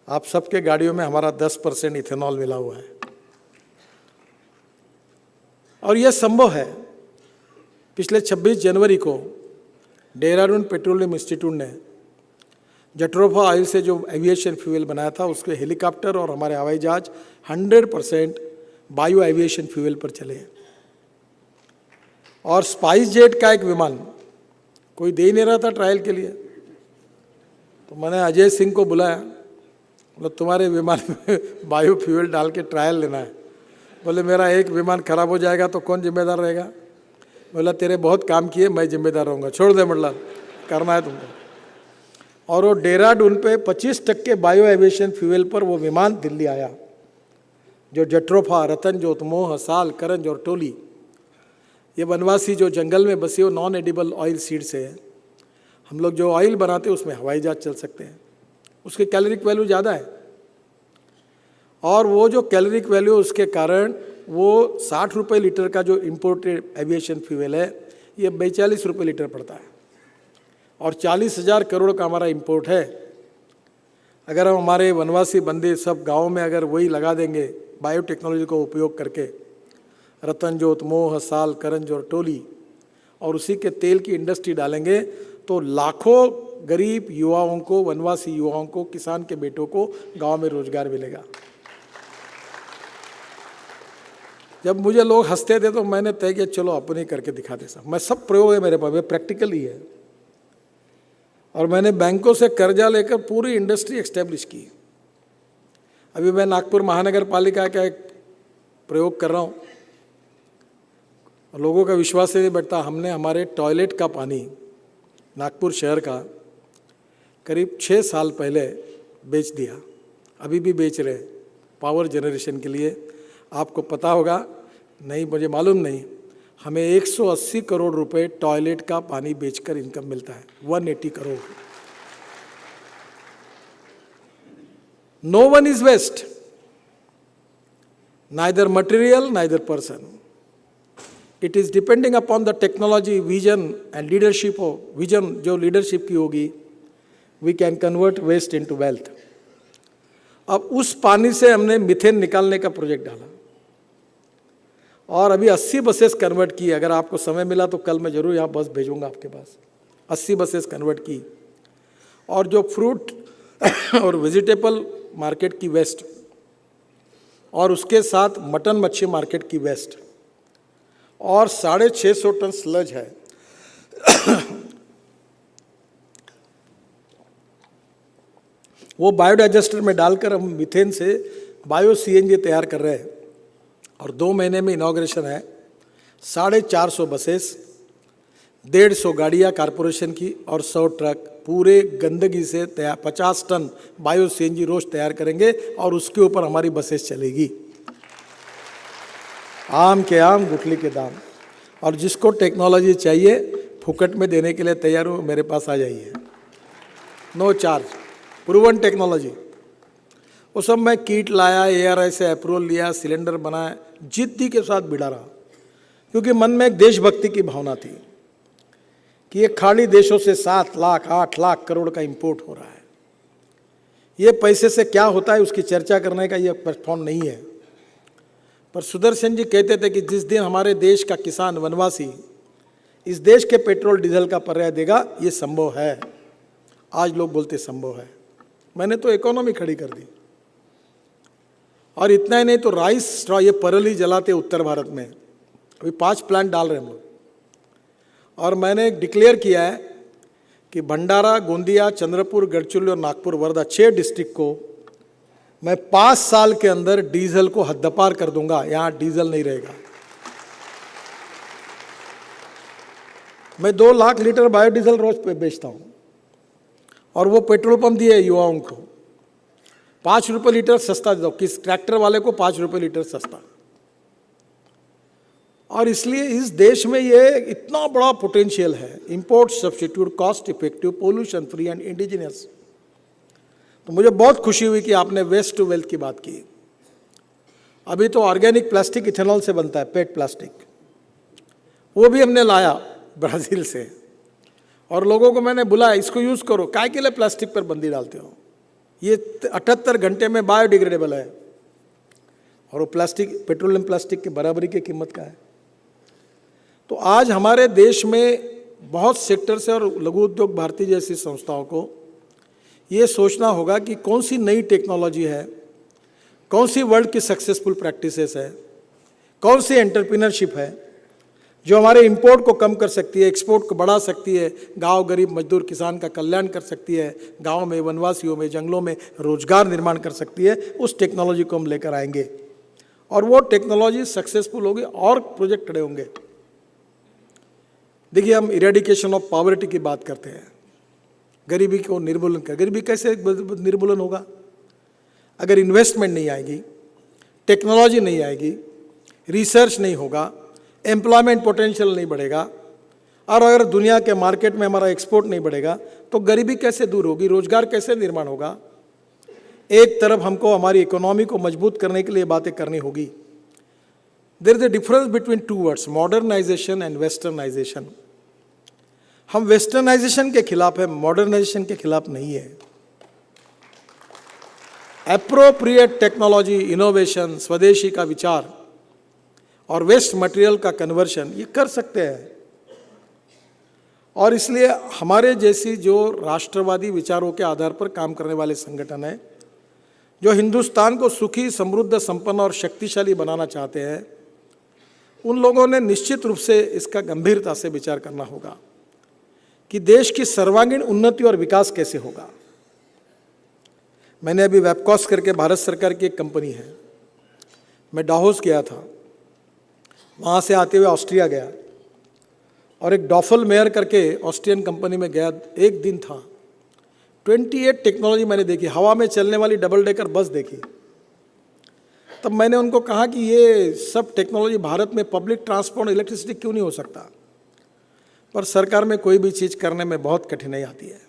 आप सबके गाड़ियों में हमारा 10% इथेनॉल मिला हुआ है। और यह संभव है। पिछले 26 जनवरी को देहरादून पेट्रोलियम इंस्टीट्यूट ने जट्रोफा ऑयल से जो एविएशन फ्यूल बनाया था, उसके हेलीकॉप्टर और हमारे हवाई जहाज 100% बायो एविएशन फ्यूल पर चले। और स्पाइस जेट का एक विमान कोई दे ही नहीं रहा था ट्रायल के लिए, तो मैंने अजय सिंह को बुलाया, बोला तुम्हारे विमान में बायो फ्यूल डाल के ट्रायल लेना है। बोले मेरा एक विमान खराब हो जाएगा तो कौन जिम्मेदार रहेगा। बोला तेरे बहुत काम किए, मैं जिम्मेदार रहूँगा, छोड़ दे मतलब, करना है तुमको। और वो देहरादून पे 25% बायो एविएशन फ्यूल पर वो विमान दिल्ली आया, जो जट्रोफा, रतनजोत, मोह, साल, करंज और टोली, ये वनवासी जो जंगल में बसी हो नॉन एडिबल ऑयल सीड से हम लोग जो ऑयल बनाते हैं उसमें हवाई जहाज चल सकते हैं। उसके कैलोरिक वैल्यू ज़्यादा है और वो जो कैलोरिक वैल्यू उसके कारण वो 60 रुपये लीटर का जो इम्पोर्टेड एविएशन फ्यूल है ये 42 रुपये लीटर पड़ता है। और 40,000 करोड़ का हमारा इंपोर्ट है। अगर हम हमारे वनवासी बंदे सब गाँव में अगर वही लगा देंगे बायोटेक्नोलॉजी का उपयोग करके, रतनजोत, मोह, साल, करंज और टोली, और उसी के तेल की इंडस्ट्री डालेंगे तो लाखों गरीब युवाओं को, वनवासी युवाओं को, किसान के बेटों को गांव में रोजगार मिलेगा। जब मुझे लोग हंसते थे तो मैंने तय किया चलो अपने करके दिखाते सब। मैं सब प्रयोग है मेरे पास, वे प्रैक्टिकल ही है। और मैंने बैंकों से कर्जा लेकर पूरी इंडस्ट्री एस्टेब्लिश की। अभी मैं नागपुर महानगर पालिका का एक प्रयोग कर रहा हूँ, लोगों का विश्वास नहीं बैठता। हमने हमारे टॉयलेट का पानी नागपुर शहर का करीब 6 साल पहले बेच दिया, अभी भी बेच रहे पावर जनरेशन के लिए। आपको पता होगा, नहीं मुझे मालूम नहीं, हमें 180 करोड़ रुपए टॉयलेट का पानी बेचकर इनकम मिलता है, 180 crore. No one is waste, neither material neither person. It is depending upon the technology, vision and leadership हो। विजन जो लीडरशिप की होगी, we can convert waste into wealth. अब उस पानी से हमने मीथेन निकालने का प्रोजेक्ट डाला और अभी 80 बसेस कन्वर्ट की। अगर आपको समय मिला तो कल मैं जरूर यहाँ बस भेजूंगा आपके पास। 80 बसेस कन्वर्ट की। और जो फ्रूट और वेजिटेबल मार्केट की वेस्ट और उसके साथ मटन मच्छी मार्केट की वेस्ट और 650 टन स्लज है वो बायोडाइजेस्टर में डालकर हम मीथेन से बायो सीएनजी तैयार कर रहे हैं। और 2 महीने में इनॉग्रेशन है। 450 बसेस, 150 गाड़ियाँ कारपोरेशन की और 100 ट्रक पूरे गंदगी से तैयार 50 टन बायो सीएनजी रोज तैयार करेंगे और उसके ऊपर हमारी बसेस चलेगी। आम के आम, गुठली के दाम। और जिसको टेक्नोलॉजी चाहिए फुकट में देने के लिए तैयार हो, मेरे पास आ जाइए, नो चार्ज, प्रूवन टेक्नोलॉजी। वो सब मैं किट लाया, ARI से अप्रूवल लिया, सिलेंडर बनाया, जिद्दी के साथ भिड़ा रहा, क्योंकि मन में एक देशभक्ति की भावना थी कि ये खाड़ी देशों से 7 लाख 8 लाख करोड़ का इंपोर्ट हो रहा है। ये पैसे से क्या होता है उसकी चर्चा करने का ये प्लेटफॉर्म नहीं है। पर सुदर्शन जी कहते थे कि जिस दिन हमारे देश का किसान वनवासी इस देश के पेट्रोल डीजल का पर्याय देगा, ये संभव है। आज लोग बोलते संभव है। मैंने तो इकोनॉमी खड़ी कर दी। और इतना ही नहीं तो राइस स्ट्रॉ, ये परली जलाते उत्तर भारत में, अभी 5 प्लांट डाल रहे हैं हम लोग। और मैंने डिक्लेयर किया है कि भंडारा, गोंदिया, चंद्रपुर, गढ़चिरौली और नागपुर, वर्धा 6 डिस्ट्रिक्ट को मैं 5 साल के अंदर डीजल को हद्दपार कर दूंगा। यहाँ डीजल नहीं रहेगा। मैं 2 लाख लीटर बायोडीजल रोज पे बेचता हूँ और वो पेट्रोल पंप दिए युवाओं को 5 रुपये लीटर सस्ता देता हूँ, किस ट्रैक्टर वाले को 5 रुपये लीटर सस्ता। और इसलिए इस देश में ये इतना बड़ा पोटेंशियल है, import substitute, cost effective, pollution free and indigenous. तो मुझे बहुत खुशी हुई कि आपने वेस्ट टू वेल्थ की बात की। अभी तो ऑर्गेनिक प्लास्टिक इथेनॉल से बनता है, पेट प्लास्टिक, वो भी हमने लाया ब्राज़ील से। और लोगों को मैंने बुलाया, इसको यूज़ करो, काय के लिए प्लास्टिक पर बंदी डालते हो, ये 78 घंटे में बायोडिग्रेडेबल है और वो प्लास्टिक पेट्रोलियम प्लास्टिक की बराबरी की कीमत का है। तो आज हमारे देश में बहुत सेक्टर से और लघु उद्योग भारती जैसी संस्थाओं को ये सोचना होगा कि कौन सी नई टेक्नोलॉजी है, कौन सी वर्ल्ड की सक्सेसफुल प्रैक्टिसेस है, कौन सी एंटरप्रेन्योरशिप है जो हमारे इंपोर्ट को कम कर सकती है, एक्सपोर्ट को बढ़ा सकती है, गांव गरीब मजदूर किसान का कल्याण कर सकती है, गांव में वनवासियों में जंगलों में रोजगार निर्माण कर सकती है। उस टेक्नोलॉजी को हम लेकर आएंगे और वो टेक्नोलॉजी सक्सेसफुल होगी और प्रोजेक्ट खड़े होंगे। देखिए, हम इरेडिकेशन ऑफ पॉवर्टी की बात करते हैं, गरीबी को निर्मूलन कर। गरीबी कैसे निर्मूलन होगा? अगर इन्वेस्टमेंट नहीं आएगी, टेक्नोलॉजी नहीं आएगी, रिसर्च नहीं होगा, एम्प्लॉयमेंट पोटेंशियल नहीं बढ़ेगा और अगर दुनिया के मार्केट में हमारा एक्सपोर्ट नहीं बढ़ेगा तो गरीबी कैसे दूर होगी, रोजगार कैसे निर्माण होगा? एक तरफ हमको हमारी इकोनॉमी को मजबूत करने के लिए बातें करनी होगी। There is a difference between 2 words, modernisation and westernisation. हम वेस्टर्नाइजेशन के खिलाफ है, मॉडर्नाइजेशन के खिलाफ नहीं है। एप्रोप्रिएट टेक्नोलॉजी, इनोवेशन, स्वदेशी का विचार और वेस्ट मटेरियल का कन्वर्शन ये कर सकते हैं। और इसलिए हमारे जैसी जो राष्ट्रवादी विचारों के आधार पर काम करने वाले संगठन हैं, जो हिंदुस्तान को सुखी, समृद्ध, संपन्न और शक्तिशाली बनाना चाहते हैं, उन लोगों ने निश्चित रूप से इसका गंभीरता से विचार करना होगा कि देश की सर्वांगीण उन्नति और विकास कैसे होगा। मैंने अभी वेबकॉस करके भारत सरकार की एक कंपनी है, मैं डाहोस गया था, वहाँ से आते हुए ऑस्ट्रिया गया और एक डॉफल मेयर करके ऑस्ट्रियन कंपनी में गया। एक दिन था, 28 टेक्नोलॉजी मैंने देखी, हवा में चलने वाली डबल डेकर बस देखी। तब मैंने उनको कहा कि ये सब टेक्नोलॉजी भारत में पब्लिक ट्रांसपोर्ट, इलेक्ट्रिसिटी क्यों नहीं हो सकता। पर सरकार में कोई भी चीज़ करने में बहुत कठिनाई आती है।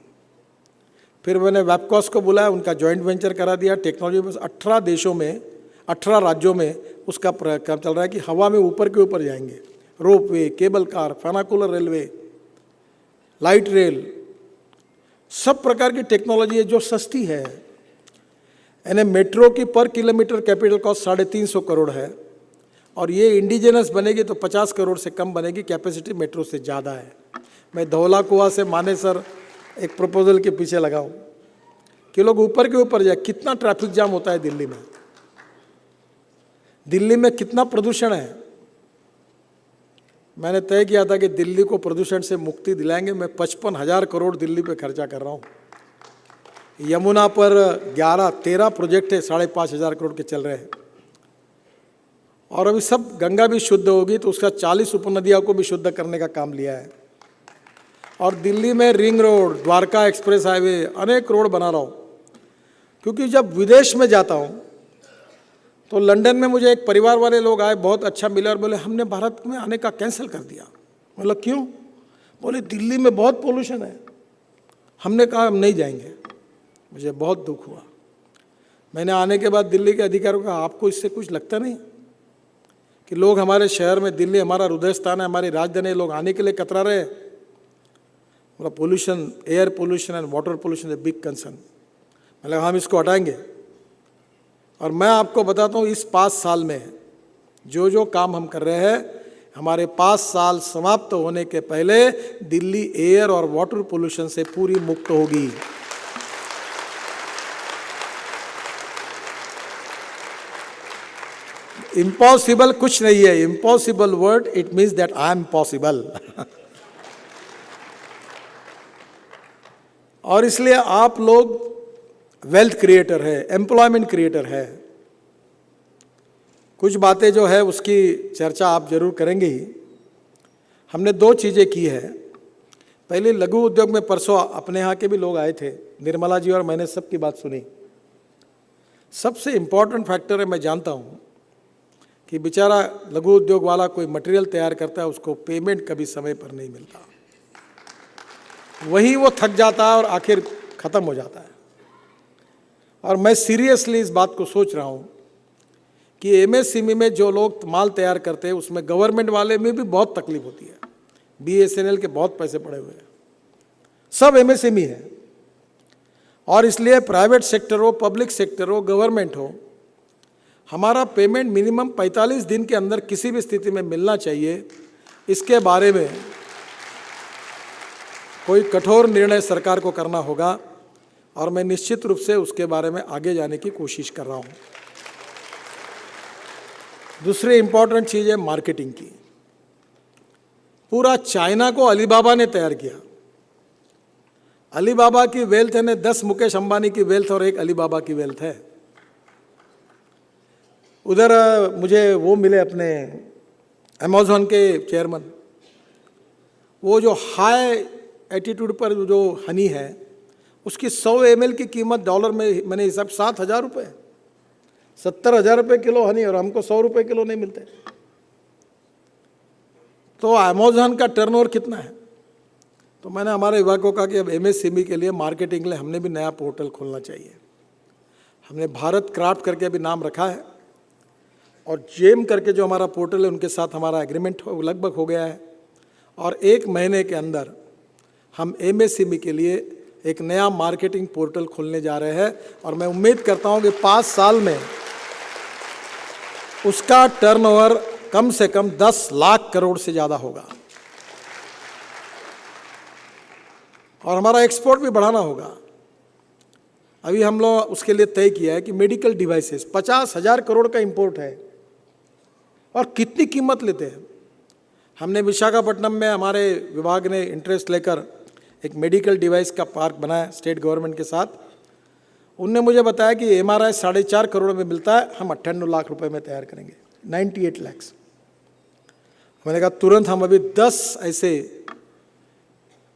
फिर मैंने वेबकॉस को बुलाया, उनका जॉइंट वेंचर करा दिया। टेक्नोलॉजी बस 18 देशों में, 18 राज्यों में उसका काम चल रहा है कि हवा में ऊपर के ऊपर जाएंगे। Ropeway, cable car, funicular railway, light rail, सब प्रकार की टेक्नोलॉजी है जो सस्ती है। यानी मेट्रो की पर किलोमीटर कैपिटल कॉस्ट 350 करोड़ है और ये इंडिजिनस बनेगी तो 50 करोड़ से कम बनेगी, कैपेसिटी मेट्रो से ज़्यादा है। मैं धौला कुआं से मानेसर एक प्रपोजल के पीछे लगाऊं कि लोग ऊपर के ऊपर जाए। कितना ट्रैफिक जाम होता है दिल्ली में, दिल्ली में कितना प्रदूषण है। मैंने तय किया था कि दिल्ली को प्रदूषण से मुक्ति दिलाएंगे। मैं 55,000 करोड़ दिल्ली पे खर्चा कर रहा हूँ। यमुना पर 13 प्रोजेक्ट है, 5,500 करोड़ के चल रहे हैं और अभी सब गंगा भी शुद्ध होगी तो उसका 40 उपनदियों को भी शुद्ध करने का काम लिया है। और दिल्ली में ring road, Dwarka express highway, अनेक रोड बना रहा हूँ। क्योंकि जब विदेश में जाता हूँ तो लंदन में मुझे एक परिवार वाले लोग आए, बहुत अच्छा मिला और बोले हमने भारत में आने का कैंसिल कर दिया। मतलब क्यों? बोले दिल्ली में बहुत पोल्यूशन है। हमने कहा हम नहीं जाएंगे। मुझे बहुत दुख हुआ। मैंने आने के बाद दिल्ली के अधिकारियों को कहा आपको इससे कुछ लगता नहीं कि लोग हमारे शहर में, दिल्ली हमारा हृदय स्थान है, हमारी राजधानी, लोग आने के लिए कतरा रहे। मतलब pollution, air pollution and water pollution is big concern. मतलब हम इसको हटाएंगे। और मैं आपको बताता हूँ इस 5 साल में जो जो काम हम कर रहे हैं, हमारे 5 साल समाप्त होने के पहले दिल्ली एयर और वाटर पोल्यूशन से पूरी मुक्त होगी। इम्पॉसिबल कुछ नहीं है। Impossible word, it means that I M possible. और इसलिए आप लोग वेल्थ क्रिएटर है, एम्प्लॉयमेंट क्रिएटर है। कुछ बातें जो है उसकी चर्चा आप जरूर करेंगे ही। हमने 2 चीज़ें की है। पहले लघु उद्योग में परसों अपने यहाँ के भी लोग आए थे, निर्मला जी, और मैंने सबकी बात सुनी। सबसे इम्पॉर्टेंट फैक्टर है, मैं जानता हूँ कि बेचारा लघु उद्योग वाला कोई मटेरियल तैयार करता है, उसको पेमेंट कभी समय पर नहीं मिलता, वही वो थक जाता है और आखिर ख़त्म हो जाता है। और मैं सीरियसली इस बात को सोच रहा हूँ कि एमएसएमई में जो लोग माल तैयार करते हैं उसमें गवर्नमेंट वाले में भी बहुत तकलीफ होती है। बीएसएनएल के बहुत पैसे पड़े हुए हैं, सब एमएसएमई है। और इसलिए प्राइवेट सेक्टर हो, पब्लिक सेक्टर हो, गवर्नमेंट हो, हमारा पेमेंट मिनिमम 45 दिन के अंदर किसी भी स्थिति में मिलना चाहिए। इसके बारे में कोई कठोर निर्णय सरकार को करना होगा और मैं निश्चित रूप से उसके बारे में आगे जाने की कोशिश कर रहा हूँ। दूसरी इंपॉर्टेंट चीज़ है मार्केटिंग की। पूरा चाइना को अलीबाबा ने तैयार किया। अलीबाबा की वेल्थ है, 10 मुकेश अंबानी की वेल्थ और 1 अलीबाबा की वेल्थ है। उधर मुझे वो मिले अपने अमेज़न के चेयरमैन, वो जो हाई एटीट्यूड पर जो हनी है उसकी 100 ml की कीमत डॉलर में मैंने हिसाब 7,000 रुपये, 70,000 रुपये किलो हनी, और हमको 100 रुपये किलो नहीं मिलते। तो अमेज़न का टर्नओवर कितना है? तो मैंने हमारे विभाग को कहा कि अब एमएसएमई के लिए मार्केटिंग के लिए हमने भी नया पोर्टल खोलना चाहिए। हमने भारत क्राफ्ट करके अभी नाम रखा है और जेम करके जो हमारा पोर्टल है उनके साथ हमारा एग्रीमेंट लगभग हो गया है और 1 महीने के अंदर हम एमएसएमई के लिए एक नया मार्केटिंग पोर्टल खोलने जा रहे हैं और मैं उम्मीद करता हूं कि 5 साल में उसका टर्नओवर कम से कम 10 लाख करोड़ से ज़्यादा होगा और हमारा एक्सपोर्ट भी बढ़ाना होगा। अभी हम लोग उसके लिए तय किया है कि मेडिकल डिवाइसेस 50,000 करोड़ का इंपोर्ट है और कितनी कीमत लेते हैं। हमने विशाखापट्टनम में हमारे विभाग ने इंटरेस्ट लेकर एक मेडिकल डिवाइस का पार्क बनाया स्टेट गवर्नमेंट के साथ। उनने मुझे बताया कि एमआरआई 4.5 करोड़ में मिलता है, हम 98 लाख रुपए में तैयार करेंगे, 98 लाख। मैंने कहा तुरंत हम अभी 10 ऐसे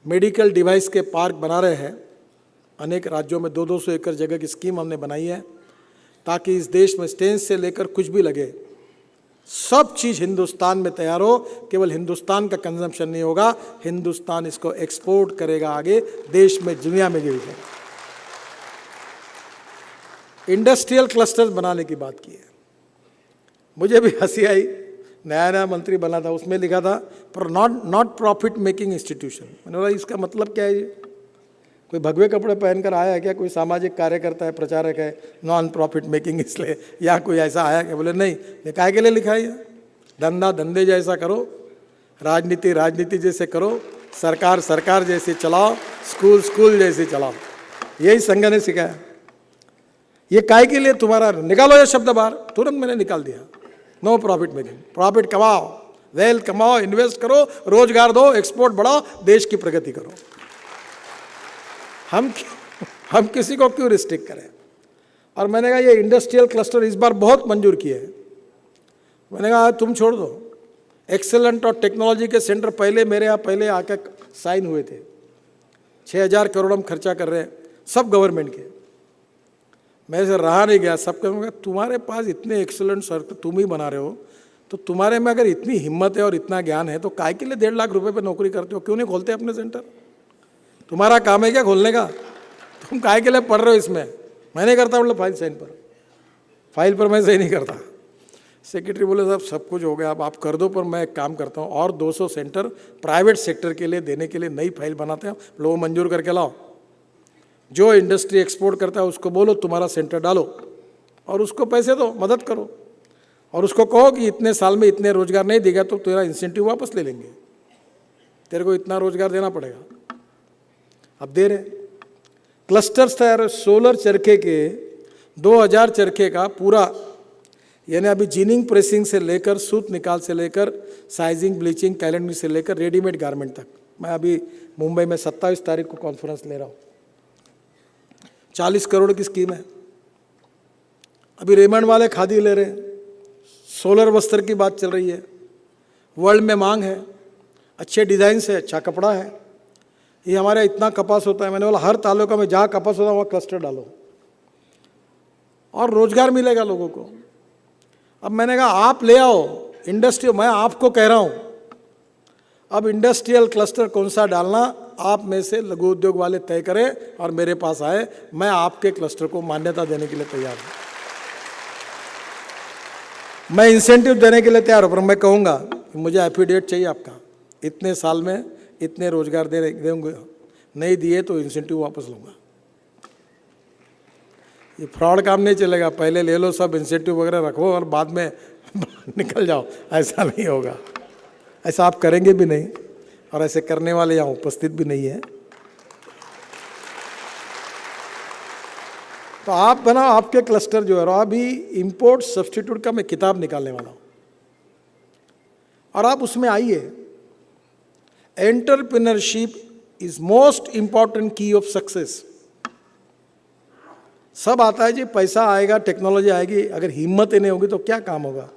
मेडिकल डिवाइस के पार्क बना रहे हैं। अनेक राज्यों में 200-200 एकड़ जगह की स्कीम हमने बनाई है ताकि इस देश में स्टेज से लेकर कुछ भी लगे सब चीज़ हिंदुस्तान में तैयार हो। केवल हिंदुस्तान का कंजम्पशन नहीं होगा, हिंदुस्तान इसको एक्सपोर्ट करेगा आगे देश में, दुनिया में भी। इंडस्ट्रियल क्लस्टर्स बनाने की बात की है। मुझे भी हंसी आई, नया मंत्री बना था, उसमें लिखा था पर नॉट प्रॉफिट मेकिंग इंस्टीट्यूशन। मैंने बोला इसका मतलब क्या है? कोई भगवे कपड़े पहनकर आया है क्या? कोई सामाजिक कार्यकर्ता है, प्रचारक है, नॉन प्रॉफिट मेकिंग इसलिए, या कोई ऐसा आया क्या? बोले नहीं, ये काहे के लिए लिखा है? धंधा धंधे जैसा करो, राजनीति राजनीति जैसे करो, सरकार सरकार जैसे चलाओ, स्कूल स्कूल जैसे चलाओ। यही संघ ने सिखाया। ये काहे के लिए तुम्हारा, निकालो ये शब्द बाहर। तुरंत मैंने निकाल दिया, नो प्रॉफिट मेकिंग। प्रॉफिट कमाओ, वेल्थ कमाओ, इन्वेस्ट करो, रोजगार दो, एक्सपोर्ट बढ़ाओ, देश की प्रगति करो। हम किसी को क्यों रिस्ट्रिक्ट करें? और मैंने कहा ये इंडस्ट्रियल क्लस्टर इस बार बहुत मंजूर किए हैं। मैंने कहा तुम छोड़ दो, एक्सेलेंट और टेक्नोलॉजी के सेंटर पहले मेरे यहाँ पहले आकर साइन हुए थे। 6,000 करोड़ हम खर्चा कर रहे हैं, सब गवर्नमेंट के। मैं से रहा नहीं गया, सब कहूँगा तुम्हारे पास इतने एक्सेलेंट सर तुम ही बना रहे हो, तो तुम्हारे में अगर इतनी हिम्मत है और इतना ज्ञान है तो काय के लिए 1.5 लाख रुपए पे नौकरी करते हो? क्यों नहीं खोलते अपने सेंटर? तुम्हारा काम है क्या खोलने का? तुम काय के लिए पढ़ रहे हो इसमें? मैं नहीं करता, मतलब फाइल पर मैं सही नहीं करता। सेक्रेटरी बोले साहब सब कुछ हो गया, अब आप कर दो, पर मैं एक काम करता हूँ और 200 सेंटर प्राइवेट सेक्टर के लिए देने के लिए नई फाइल बनाते हैं, लोग मंजूर करके लाओ। जो इंडस्ट्री एक्सपोर्ट करता है उसको बोलो तुम्हारा सेंटर डालो और उसको पैसे दो, मदद करो, और उसको कहो कि इतने साल में इतने रोजगार नहीं देगा तो तेरा इंसेंटिव वापस ले लेंगे, तेरे को इतना रोजगार देना पड़ेगा। अब दे रहे क्लस्टर्स तैयार। सोलर चरखे के 2000 चरखे का पूरा, यानी अभी जिनिंग प्रेसिंग से लेकर सूत निकाल से लेकर साइजिंग ब्लीचिंग कैलेंडर से लेकर रेडीमेड गारमेंट तक। मैं अभी मुंबई में 27 तारीख को कॉन्फ्रेंस ले रहा हूँ। 40 करोड़ की स्कीम है। अभी रेमंड वाले खादी ले रहे हैं, सोलर वस्त्र की बात चल रही है, वर्ल्ड में मांग है, अच्छे डिज़ाइन से, अच्छा कपड़ा है। ये हमारे इतना कपास होता है, मैंने बोला हर तालुका में जहाँ कपास होता है वहाँ क्लस्टर डालो और रोजगार मिलेगा लोगों को। अब मैंने कहा आप ले आओ इंडस्ट्री, मैं आपको कह रहा हूँ अब इंडस्ट्रियल क्लस्टर कौन सा डालना आप में से लघु उद्योग वाले तय करें और मेरे पास आए, मैं आपके क्लस्टर को मान्यता देने के लिए तैयार हूँ। मैं इंसेंटिव देने के लिए तैयार हूँ, पर मैं कहूँगा मुझे एफिडेविट चाहिए आपका, इतने साल में इतने रोजगार देंगे, नहीं दिए तो इंसेंटिव वापस लूँगा। ये फ्रॉड काम नहीं चलेगा, पहले ले लो सब इंसेंटिव वगैरह रखो और बाद में निकल जाओ, ऐसा नहीं होगा। ऐसा आप करेंगे भी नहीं और ऐसे करने वाले यहाँ उपस्थित भी नहीं है। तो आप बनाओ आपके क्लस्टर जो है। और अभी इंपोर्ट सब्स्टिट्यूट का मैं किताब निकालने वाला हूँ और आप उसमें आइए। एंटरप्रेन्योरशिप इज मोस्ट इंपॉर्टेंट की ऑफ सक्सेस। सब आता है जी, पैसा आएगा, टेक्नोलॉजी आएगी, अगर हिम्मत ही नहीं होगी तो क्या काम होगा।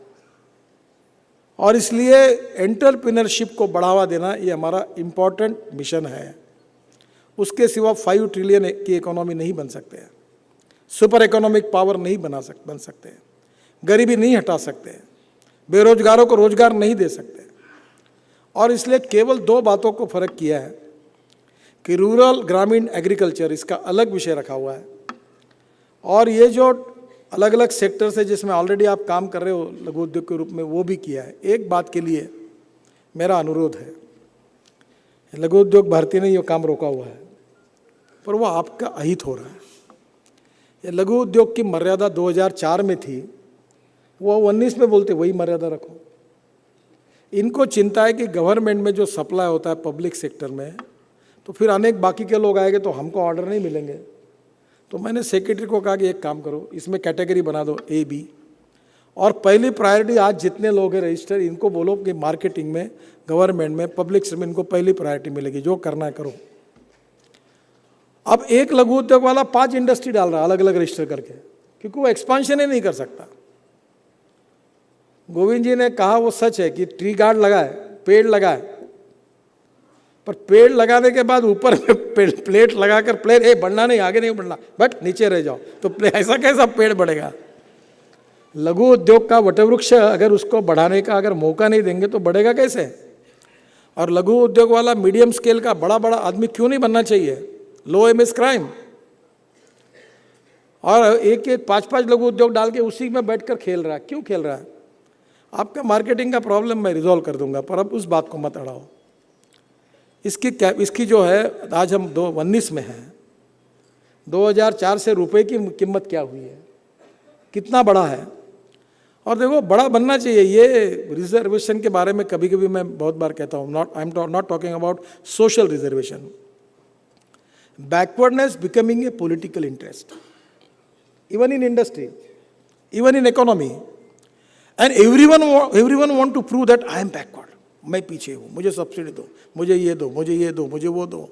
और इसलिए एंटरप्रेन्योरशिप को बढ़ावा देना ये हमारा इम्पॉर्टेंट मिशन है। उसके सिवा 5 ट्रिलियन की इकोनॉमी नहीं बन सकते हैं, सुपर इकोनॉमिक पावर नहीं बन सकते हैं, गरीबी नहीं हटा सकते हैं, बेरोजगारों को रोजगार नहीं दे सकते। और इसलिए केवल 2 बातों को फर्क किया है कि रूरल ग्रामीण एग्रीकल्चर, इसका अलग विषय रखा हुआ है, और ये जो अलग अलग सेक्टर्स है जिसमें ऑलरेडी आप काम कर रहे हो लघु उद्योग के रूप में, वो भी किया है। एक बात के लिए मेरा अनुरोध है, लघु उद्योग भारती ने ये काम रोका हुआ है, पर वो आपका अहित हो रहा है। ये लघु उद्योग की मर्यादा 2004 में थी, वो 19 में बोलते वही मर्यादा रखो। इनको चिंता है कि गवर्नमेंट में जो सप्लाई होता है पब्लिक सेक्टर में, तो फिर अनेक बाकी के लोग आएंगे तो हमको ऑर्डर नहीं मिलेंगे। तो मैंने सेक्रेटरी को कहा कि एक काम करो, इसमें कैटेगरी बना दो A, B, और पहली प्रायोरिटी आज जितने लोग हैं रजिस्टर, इनको बोलो कि मार्केटिंग में, गवर्नमेंट में, पब्लिक में इनको पहली प्रायोरिटी मिलेगी, जो करना है करो। अब एक लघु उद्योग वाला 5 इंडस्ट्री डाल रहा है अलग अलग रजिस्टर करके, क्योंकि वो एक्सपांशन ही नहीं कर सकता। गोविंद जी ने कहा वो सच है कि ट्री गार्ड लगाए, पेड़ लगाए, पर पेड़ लगाने के बाद ऊपर में प्लेट लगाकर प्लेट बढ़ना नहीं, आगे नहीं बढ़ना, बट नीचे रह जाओ, तो ऐसा कैसा पेड़ बढ़ेगा? लघु उद्योग का वटवृक्ष अगर उसको बढ़ाने का अगर मौका नहीं देंगे तो बढ़ेगा कैसे? और लघु उद्योग वाला मीडियम स्केल का बड़ा बड़ा आदमी क्यों नहीं बनना चाहिए? लो एमएस क्राइम, और एक एक 5-5 लघु उद्योग डाल के उसी में बैठकर खेल रहा है। क्यों खेल रहा है? आपका मार्केटिंग का प्रॉब्लम मैं रिजॉल्व कर दूंगा, पर अब उस बात को मत अड़ाओ। इसकी जो है आज हम 2019 में हैं, 2004 से रुपए की कीमत क्या हुई है, कितना बड़ा है। और देखो बड़ा बनना चाहिए। ये रिजर्वेशन के बारे में कभी कभी मैं बहुत बार कहता हूँ, I am not talking about social reservation. Backwardness becoming a political interest, even in industry, even in economy, and everyone want to prove that I am backward, मैं पीछे हूँ, मुझे सब्सिडी दो, मुझे ये दो, मुझे ये दो, मुझे वो दो।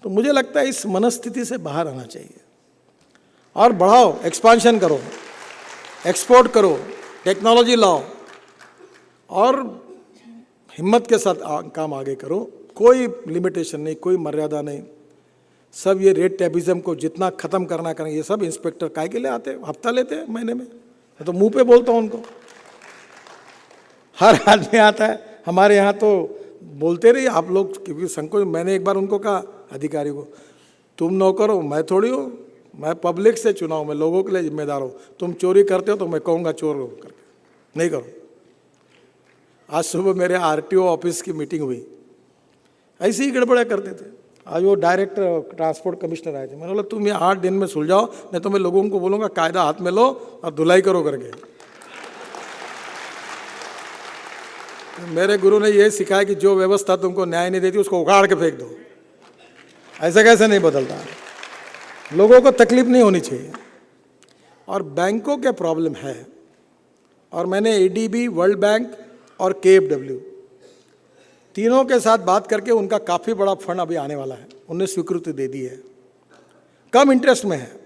तो मुझे लगता है इस मनस्थिति से बाहर आना चाहिए और बढ़ाओ, एक्सपांशन करो, एक्सपोर्ट करो, टेक्नोलॉजी लाओ और हिम्मत के साथ काम आगे करो। कोई लिमिटेशन नहीं, कोई मर्यादा नहीं। सब ये रेट टेबिज्म को जितना खत्म करना करें। ये सब इंस्पेक्टर काय के लिए आते हैं, हफ्ता लेते हैं महीने में। मैं तो मुंह पे बोलता हूँ उनको, हर आदमी आता है हमारे यहाँ, तो बोलते रहिए आप लोग, क्योंकि संकोच। मैंने एक बार उनको कहा, अधिकारी को, तुम नौकर हो, मैं थोड़ी हूँ, मैं पब्लिक से चुना हूँ, मैं लोगों के लिए जिम्मेदार हूँ। तुम चोरी करते हो तो मैं कहूँगा चोर हो करके, नहीं करो। आज सुबह मेरे आरटीओ ऑफिस की मीटिंग हुई, ऐसे ही गड़बड़ा करते थे। आज वो डायरेक्टर ट्रांसपोर्ट कमिश्नर आए थे, मैंने बोला तुम ये 8 दिन में सुलझाओ, नहीं तो मैं लोगों को बोलूँगा कायदा हाथ में लो और धुलाई करो करके। मेरे गुरु ने ये सिखाया कि जो व्यवस्था तुमको न्याय नहीं देती उसको उखाड़ के फेंक दो। ऐसा कैसे नहीं बदलता, लोगों को तकलीफ नहीं होनी चाहिए। और बैंकों के प्रॉब्लम है, और मैंने एडीबी, वर्ल्ड बैंक और KFW तीनों के साथ बात करके उनका काफ़ी बड़ा फंड अभी आने वाला है, उन्हें स्वीकृति दे दी है, कम इंटरेस्ट में है।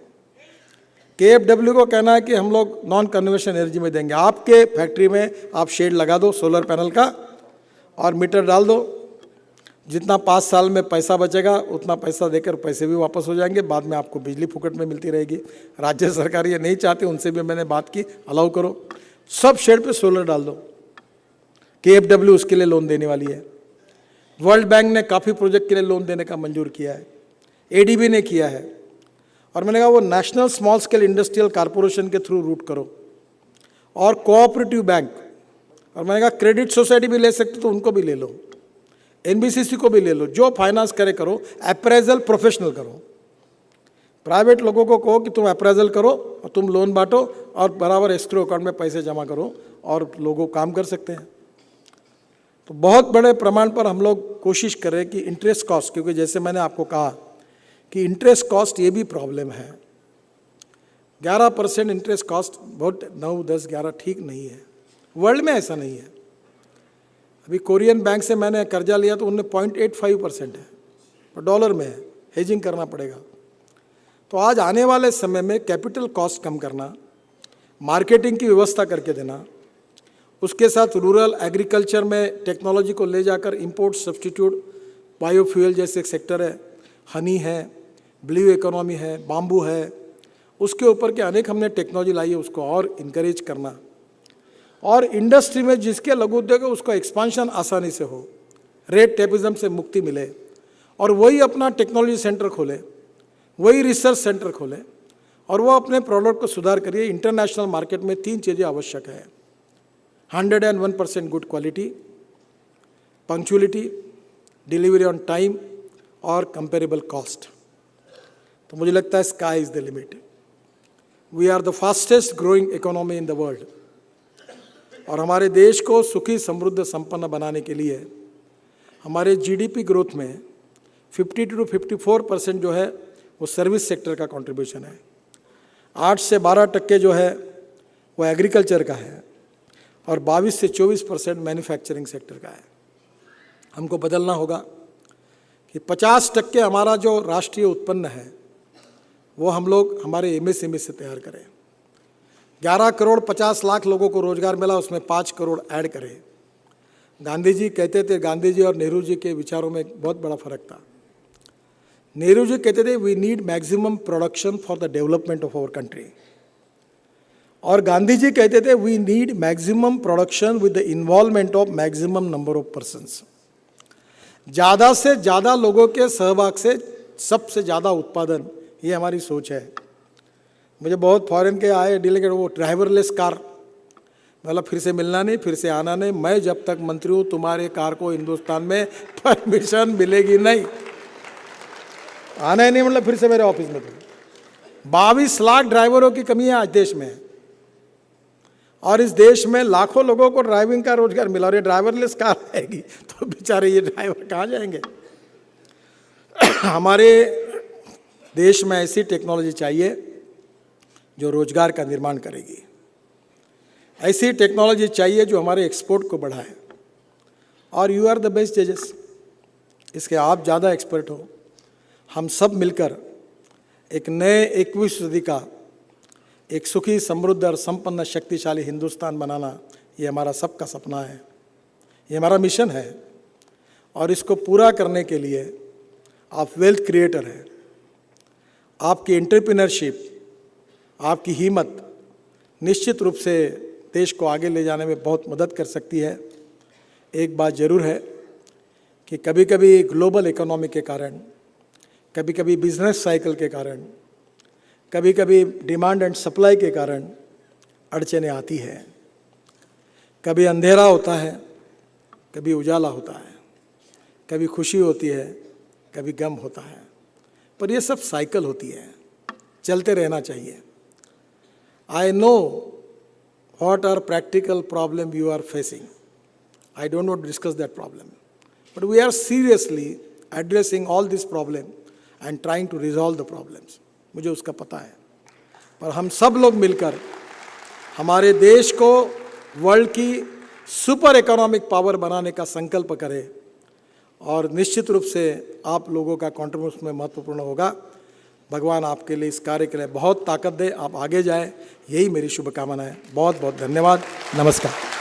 KFW को कहना है कि हम लोग नॉन कन्वेंशनल एनर्जी में देंगे, आपके फैक्ट्री में आप शेड लगा दो सोलर पैनल का और मीटर डाल दो, जितना 5 साल में पैसा बचेगा उतना पैसा देकर पैसे भी वापस हो जाएंगे, बाद में आपको बिजली फुकट में मिलती रहेगी। राज्य सरकार ये नहीं चाहती, उनसे भी मैंने बात की, अलाउ करो, सब शेड पे सोलर डाल दो। KFW उसके लिए लोन देने वाली है। वर्ल्ड बैंक ने काफ़ी प्रोजेक्ट के लिए लोन देने का मंजूर किया है, ADB ने किया है। और मैंने कहा वो national small scale industrial corporation के थ्रू रूट करो, और कोऑपरेटिव बैंक, और मैंने कहा क्रेडिट सोसाइटी भी ले सकते तो उनको भी ले लो, NBCC को भी ले लो, जो फाइनेंस करे करो, अप्रेजल प्रोफेशनल करो। प्राइवेट लोगों को कहो कि तुम अप्रेजल करो और तुम लोन बांटो और बराबर एस्क्रो अकाउंट में पैसे जमा करो, और लोगों काम कर सकते हैं। तो बहुत बड़े प्रमाण पर हम लोग कोशिश करें कि इंटरेस्ट कॉस्ट, क्योंकि जैसे मैंने आपको कहा कि इंटरेस्ट कॉस्ट ये भी प्रॉब्लम है। 11% इंटरेस्ट कॉस्ट बहुत 9, 10, 11 ठीक नहीं है, वर्ल्ड में ऐसा नहीं है। अभी कोरियन बैंक से मैंने कर्जा लिया तो उनने 0.85% है, और डॉलर में है, हेजिंग करना पड़ेगा। तो आज आने वाले समय में कैपिटल कॉस्ट कम करना, मार्केटिंग की व्यवस्था करके देना, उसके साथ रूरल एग्रीकल्चर में टेक्नोलॉजी को ले जाकर इंपोर्ट सब्स्टिट्यूट, बायोफ्यूल जैसे सेक्टर है, हनी है, ब्लू इकोनॉमी है, बाम्बू है, उसके ऊपर के अनेक हमने टेक्नोलॉजी लाई है, उसको और इनकरेज करना। और इंडस्ट्री में जिसके लघु उद्योग है उसको एक्सपांशन आसानी से हो, रेट टेपिज्म से मुक्ति मिले, और वही अपना टेक्नोलॉजी सेंटर खोले, वही रिसर्च सेंटर खोले, और वो अपने प्रोडक्ट को सुधार करिए। इंटरनेशनल मार्केट में 3 चीज़ें आवश्यक है, 101% good quality, punctuality delivery on time और कंपेरेबल कॉस्ट। तो मुझे लगता है sky is the limit. We are the fastest growing economy in the world, और हमारे देश को सुखी, समृद्ध, संपन्न बनाने के लिए हमारे जीडीपी ग्रोथ में 50 to 54% जो है वो सर्विस सेक्टर का कंट्रीब्यूशन है, 8 से 12% जो है वो एग्रीकल्चर का है, और 22 से 24% मैन्युफैक्चरिंग सेक्टर का है। हमको बदलना होगा कि 50% हमारा जो राष्ट्रीय उत्पन्न है वो हम लोग हमारे एमएसएमई से तैयार करें। 11 करोड़ 50 लाख लोगों को रोजगार मिला, उसमें 5 करोड़ ऐड करें। गांधी जी कहते थे, गांधी जी और नेहरू जी के विचारों में बहुत बड़ा फर्क था। नेहरू जी कहते थे we need maximum production for the development of our country, और गांधी जी कहते थे we need maximum production with the involvement of maximum number of persons. ज़्यादा से ज़्यादा लोगों के सहभाग से सबसे ज़्यादा उत्पादन, ये हमारी सोच है। मुझे बहुत फॉरेन के आए डेलीगेट, वो ड्राइवरलेस कार, मतलब फिर से मिलना नहीं, फिर से आना नहीं, मैं जब तक मंत्री हूँ तुम्हारे कार को हिंदुस्तान में परमिशन मिलेगी नहीं, आना ही नहीं, मतलब फिर से मेरे ऑफिस में। 22 लाख ड्राइवरों की कमी है आज देश में, और इस देश में लाखों लोगों को ड्राइविंग का रोजगार मिला, और ये ड्राइवरलेस कार आएगी तो बेचारे ये ड्राइवर कहाँ जाएंगे। हमारे देश में ऐसी टेक्नोलॉजी चाहिए जो रोजगार का निर्माण करेगी, ऐसी टेक्नोलॉजी चाहिए जो हमारे एक्सपोर्ट को बढ़ाए, और यू आर द बेस्ट जजेस, इसके आप ज़्यादा एक्सपर्ट हो। हम सब मिलकर एक नए 21वीं सदी का एक सुखी, समृद्ध और संपन्न, शक्तिशाली हिंदुस्तान बनाना, ये हमारा सबका सपना है, ये हमारा मिशन है। और इसको पूरा करने के लिए आप वेल्थ क्रिएटर हैं, आपकी एंटरप्रेन्योरशिप, आपकी हिम्मत निश्चित रूप से देश को आगे ले जाने में बहुत मदद कर सकती है। एक बात ज़रूर है कि कभी कभी ग्लोबल इकोनॉमी के कारण, कभी कभी बिजनेस साइकिल के कारण, कभी कभी डिमांड एंड सप्लाई के कारण अड़चनें आती है। कभी अंधेरा होता है, कभी उजाला होता है, कभी खुशी होती है, कभी गम होता है, पर ये सब साइकिल होती है, चलते रहना चाहिए। I know what are practical problem you are facing. I don't want to discuss that problem. But we are seriously addressing all this problem and trying to resolve the problems. मुझे उसका पता है, पर हम सब लोग मिलकर हमारे देश को वर्ल्ड की सुपर इकोनॉमिक पावर बनाने का संकल्प करें, और निश्चित रूप से आप लोगों का कंट्रीब्यूशन में महत्वपूर्ण होगा। भगवान आपके लिए, इस कार्य के लिए बहुत ताकत दे, आप आगे जाएं, यही मेरी शुभकामना है। बहुत बहुत धन्यवाद। नमस्कार।